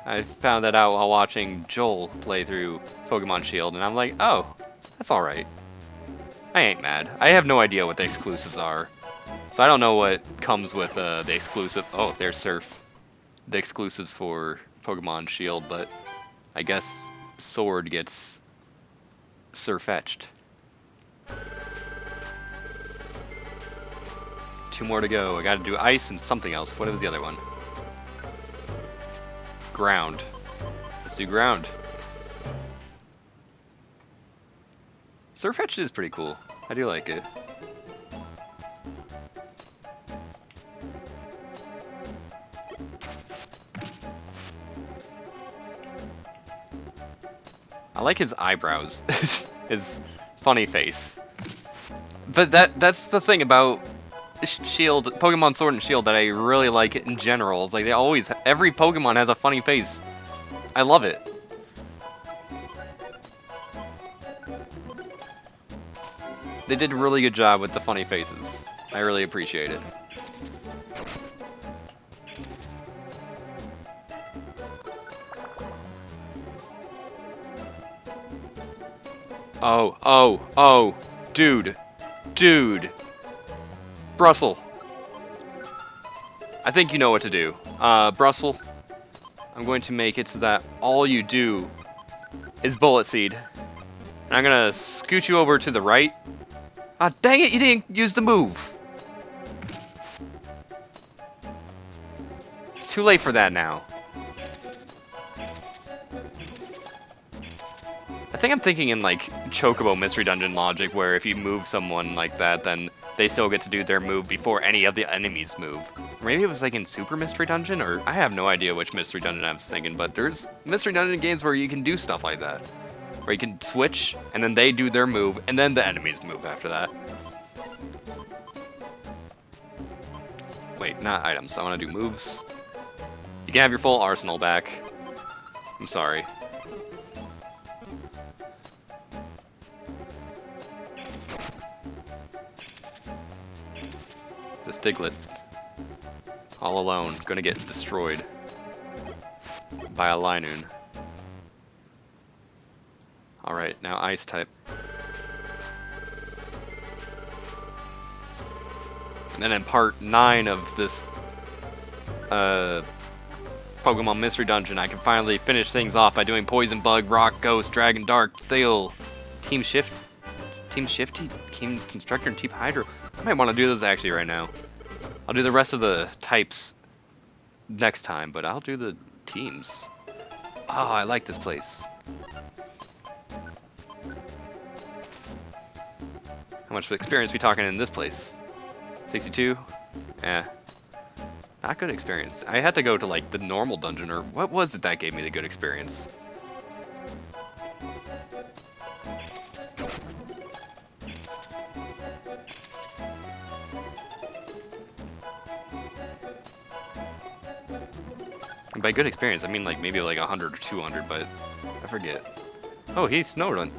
I found that out while watching Joel play through Pokemon Shield, and I'm like, oh, that's alright. I ain't mad. I have no idea what the exclusives are. So I don't know what comes with the exclusive. Oh, there's Surf. The exclusives for Pokemon Shield, but I guess Sword gets Surfetched. 2 more to go. I gotta do Ice and something else. What was the other one? Ground. Let's do Ground. Surfetched is pretty cool. I do like it. I like his eyebrows. His funny face. But that's the thing about Shield, Pokemon Sword and Shield that I really like in general. Is like they always, every Pokemon has a funny face. I love it. They did a really good job with the funny faces. I really appreciate it. Oh, dude. Brussel. I think you know what to do. Brussel, I'm going to make it so that all you do is Bullet Seed. And I'm gonna scoot you over to the right. Ah, dang it, you didn't use the move. It's too late for that now. I think I'm thinking in like Chocobo Mystery Dungeon logic, where if you move someone like that, then they still get to do their move before any of the enemies move. Or maybe it was like in Super Mystery Dungeon, or I have no idea which Mystery Dungeon I was thinking, but there's Mystery Dungeon games where you can do stuff like that. Where you can switch, and then they do their move, and then the enemies move after that. Wait, not items, I want to do moves. You can have your full arsenal back. I'm sorry. The Stiglet. All alone, gonna get destroyed by a Linoon. Alright. Alright, now ice type. And then in part 9 of this Pokemon Mystery Dungeon, I can finally finish things off by doing Poison Bug, Rock, Ghost, Dragon, Dark, Steel, Team Shifty, Team Constructor, and Team Hydro. I might want to do this actually right now. I'll do the rest of the types next time, but I'll do the teams. Oh, I like this place. How much experience we talking in this place? 62? Eh. Not good experience. I had to go to like the normal dungeon, or what was it that gave me the good experience? And by good experience, I mean like maybe like 100 or 200, but I forget. Oh, he snowed on.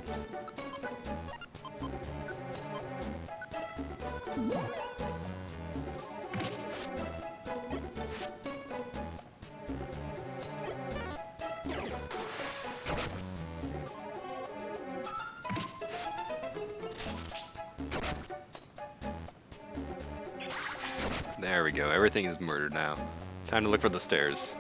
There we go, everything is murdered now. Time to look for the stairs.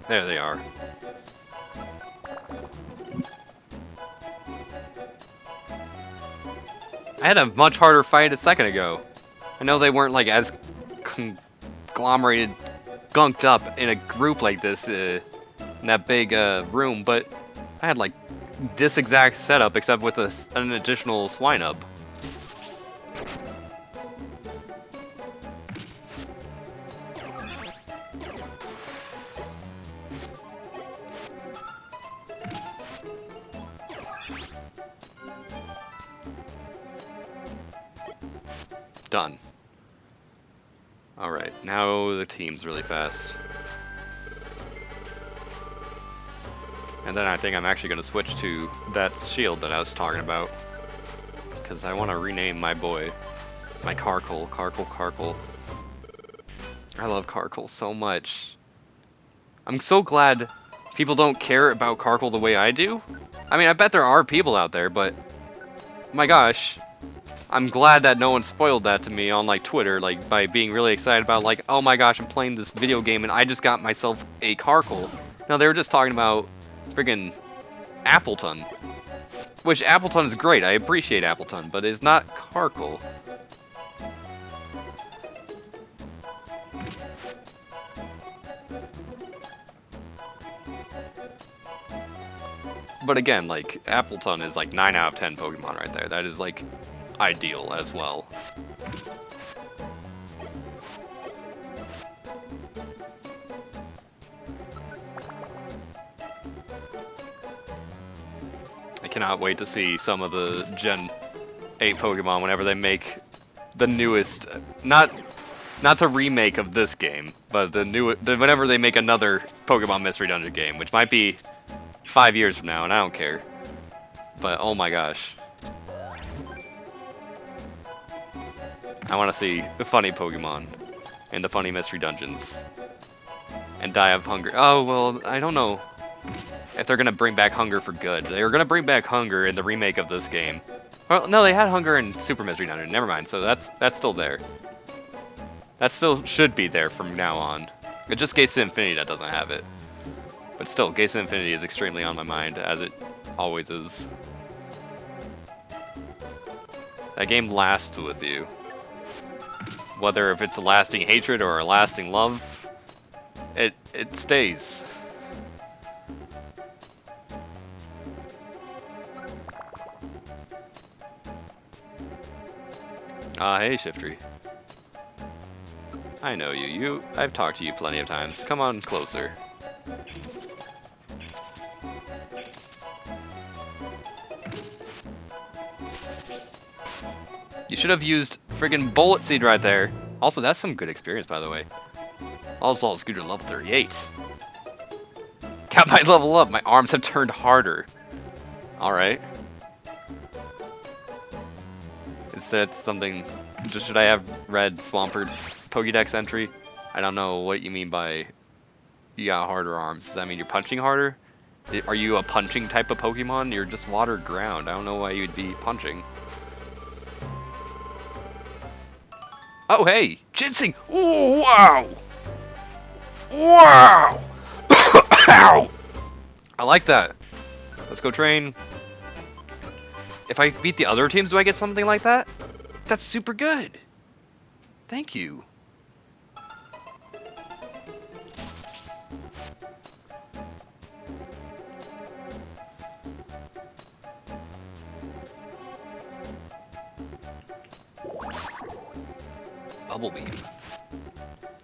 There they are. I had a much harder fight a second ago. I know they weren't like as conglomerated, gunked up in a group like this in that big room, but I had like this exact setup except with an additional Swinub. Done. Alright, now the team's really fast. And then I think I'm actually going to switch to that shield that I was talking about. Because I want to rename my boy. My Carkle. Carkle. I love Carkle so much. I'm so glad people don't care about Carkle the way I do. I mean, I bet there are people out there, but... my gosh. I'm glad that no one spoiled that to me on like Twitter, like by being really excited about like, oh my gosh, I'm playing this video game and I just got myself a Carkle. No, they were just talking about friggin' Appleton. Which Appleton is great, I appreciate Appleton, but it's not Carkle. But again, like, Appleton is like 9 out of 10 Pokemon right there. That is like ideal as well. I cannot wait to see some of the Gen 8 Pokemon whenever they make the newest, not the remake of this game, but whenever they make another Pokemon Mystery Dungeon game, which might be 5 years from now, and I don't care. But oh my gosh. I want to see the funny Pokemon and the funny Mystery Dungeons. And die of hunger. Oh, well, I don't know if they're going to bring back hunger for good. They were going to bring back hunger in the remake of this game. Well, no, they had hunger in Super Mystery Dungeon. Never mind. So that's still there. That still should be there from now on. It's just Gates to Infinity that doesn't have it. But still, Gates to Infinity is extremely on my mind, as it always is. That game lasts with you. Whether if it's a lasting hatred or a lasting love, it stays. Hey Shiftry. I know you. I've talked to you plenty of times. Come on closer. You should have used friggin' Bullet Seed right there. Also, that's some good experience, by the way. Also, Scooter level 38. Got my level up. My arms have turned harder. Alright. Is that something... Should I have read Swamperd's Pokédex entry? I don't know what you mean by you got harder arms. Does that mean you're punching harder? Are you a punching type of Pokemon? You're just water ground. I don't know why you'd be punching. Oh, hey! Ginseng! Ooh, wow! Wow! Ow! I like that. Let's go train. If I beat the other teams, do I get something like that? That's super good. Thank you. Bubble Beam.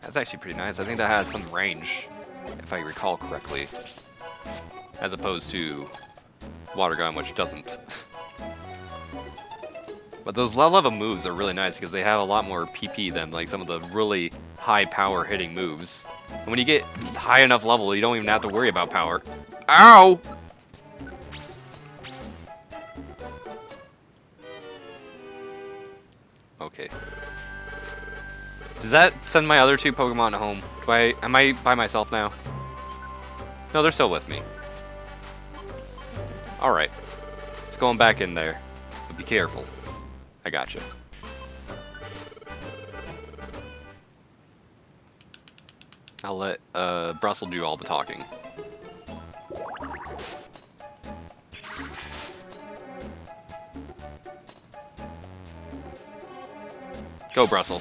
That's actually pretty nice. I think that has some range, if I recall correctly. As opposed to Water Gun, which doesn't. But those level moves are really nice because they have a lot more PP than like some of the really high power hitting moves. And when you get high enough level, you don't even have to worry about power. Ow! Okay. Does that send my other two Pokemon home? Am I by myself now? No, they're still with me. Alright. Let's go on back in there. But be careful. I gotcha. I'll let Brussel do all the talking. Go, Brussel.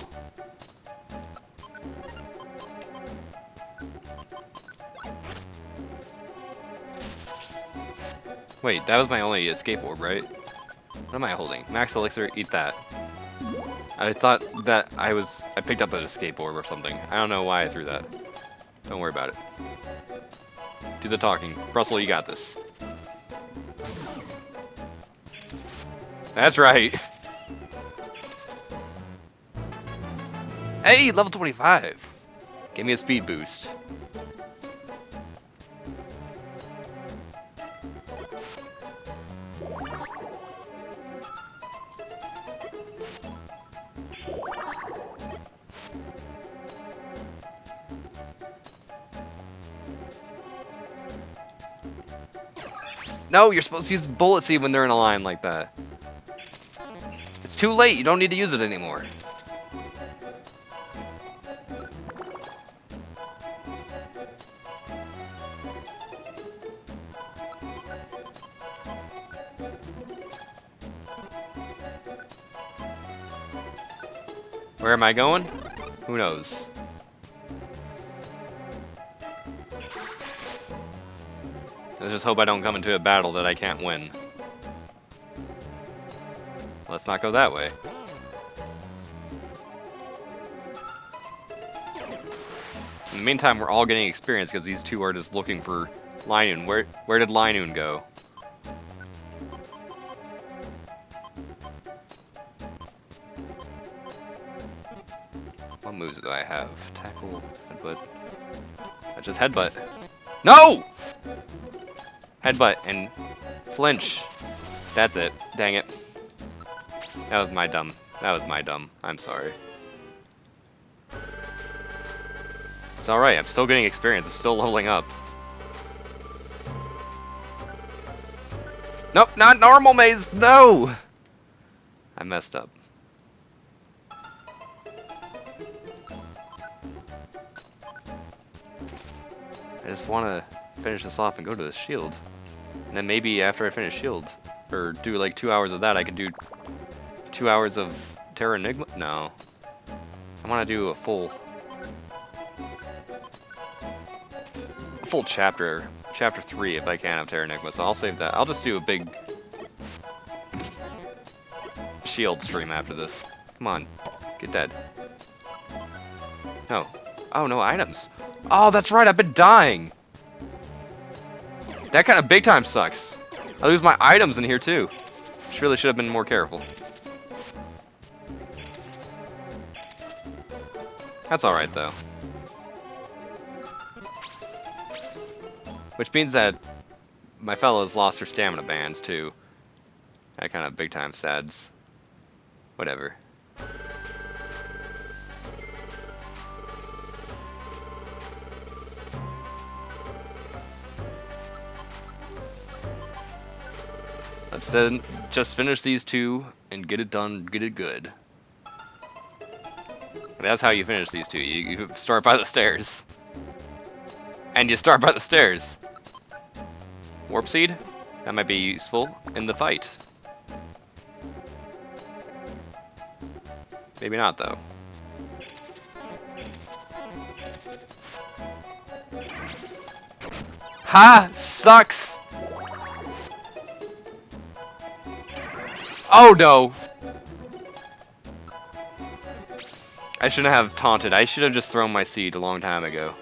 Wait, that was my only escape orb, right? What am I holding? Max Elixir, eat that. I thought that I picked up an escape orb or something. I don't know why I threw that. Don't worry about it. Do the talking. Brussel, you got this. That's right. Hey, level 25. Give me a speed boost. No, you're supposed to use Bullet Seed when they're in a line like that. It's too late, you don't need to use it anymore. Where am I going? Who knows? I just hope I don't come into a battle that I can't win. Let's not go that way. In the meantime, we're all getting experience because these two are just looking for Linoon. Where did Linoon go? What moves do I have? Tackle, headbutt. I just headbutt. No! Headbutt and flinch. That's it. Dang it. That was my dumb. I'm sorry. It's alright. I'm still getting experience. I'm still leveling up. Nope, not normal maze. No! I messed up. I just want to finish this off and go to the shield. And then maybe after I finish shield, or do like 2 hours of that, I could do 2 hours of Terra Enigma? No. I want to do a full chapter 3 if I can of Terra Enigma, so I'll save that. I'll just do a big shield stream after this. Come on, get dead. No. Oh, no items. Oh, that's right, I've been dying. That kind of big time sucks. I lose my items in here too. Really should have been more careful. That's alright though. Which means that my fellows lost their stamina bands too. That kind of big time sads. Whatever. Let's then just finish these two and get it done, get it good. That's how you finish these two. You start by the stairs. And you start by the stairs. Warp Seed? That might be useful in the fight. Maybe not, though. Ha! Sucks! Oh no! I shouldn't have taunted. I should have just thrown my seed a long time ago.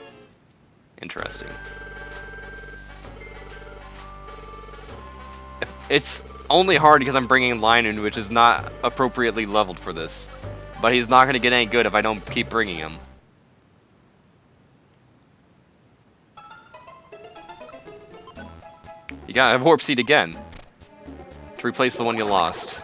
Interesting. It's only hard because I'm bringing Linoon, which is not appropriately leveled for this. But he's not going to get any good if I don't keep bringing him. You gotta have Warp Seed again. To replace the one you lost.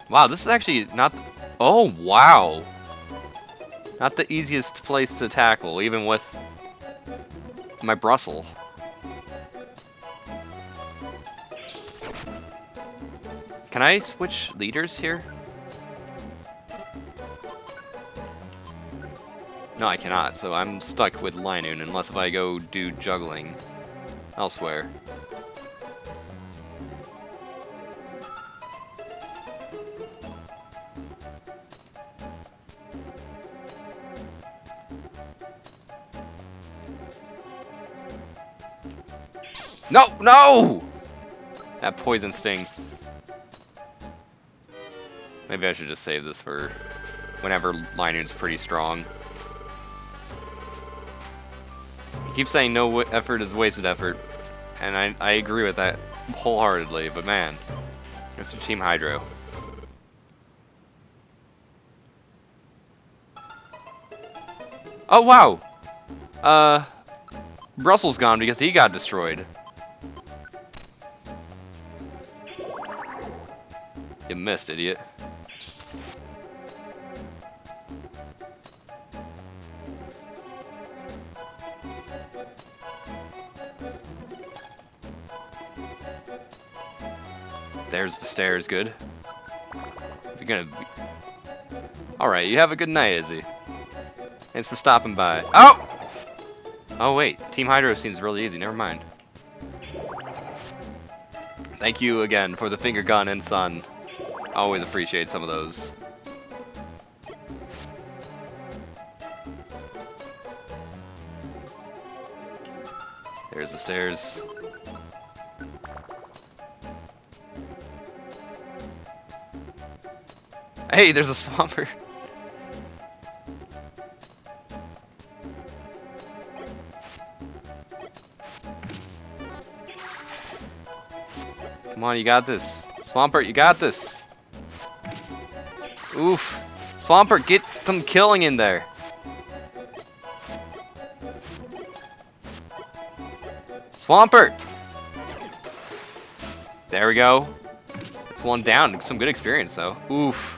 Wow, this is actually not... Oh, wow! Not the easiest place to tackle, even with my Brussels. Can I switch leaders here? No, I cannot, so I'm stuck with Linoon unless if I go do juggling elsewhere. No! No! That poison sting. Maybe I should just save this for whenever Linoon's pretty strong. You keep saying no effort is wasted effort, and I agree with that wholeheartedly, but man, it's a Team Hydro. Oh wow! Brussels gone because he got destroyed. You missed, idiot. There's the stairs, good. If you're gonna be... Alright, you have a good night, Izzy. Thanks for stopping by. Oh! Oh wait, Team Hydro seems really easy, never mind. Thank you again for the finger gun and sun. Always appreciate some of those. There's the stairs. Hey, there's a Swampert. Come on, you got this. Swampert, you got this. Oof. Swampert, get some killing in there. Swampert! There we go. It's one down. Some good experience, though. Oof.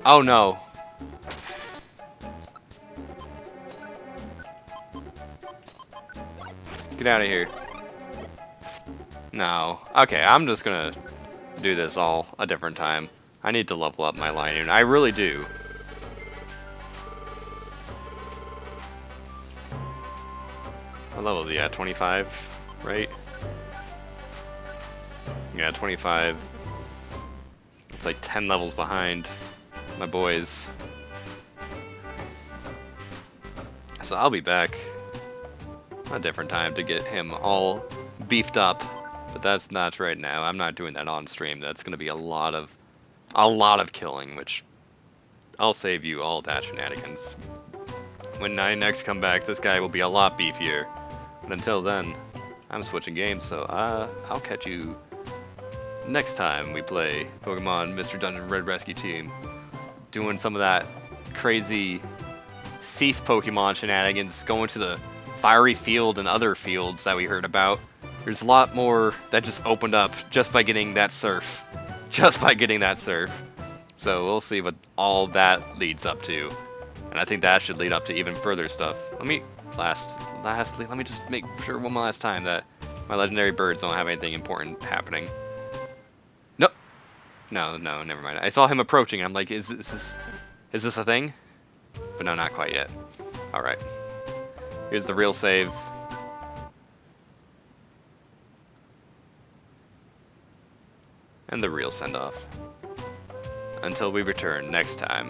Oh no. Get out of here. No. Okay, I'm just gonna do this all a different time. I need to level up my Linoon. I really do. What level is he at? 25, right? Yeah, 25. It's like 10 levels behind my boys. So I'll be back a different time to get him all beefed up, but that's not right now. I'm not doing that on stream. That's going to be a lot of killing, which I'll save you all that shenanigans. When I next come back, this guy will be a lot beefier. But until then, I'm switching games, so I'll catch you next time we play Pokemon Mr. Dungeon Red Rescue Team, doing some of that crazy thief Pokemon shenanigans, going to the fiery field and other fields that we heard about. There's a lot more that just opened up just by getting that surf. Just by getting that surf. So we'll see what all that leads up to. And I think that should lead up to even further stuff. Lastly, let me just make sure one last time that my legendary birds don't have anything important happening. Nope. No, never mind. I saw him approaching and I'm like, is this a thing? But no, not quite yet. Alright. Here's the real save. And the real send-off. Until we return next time.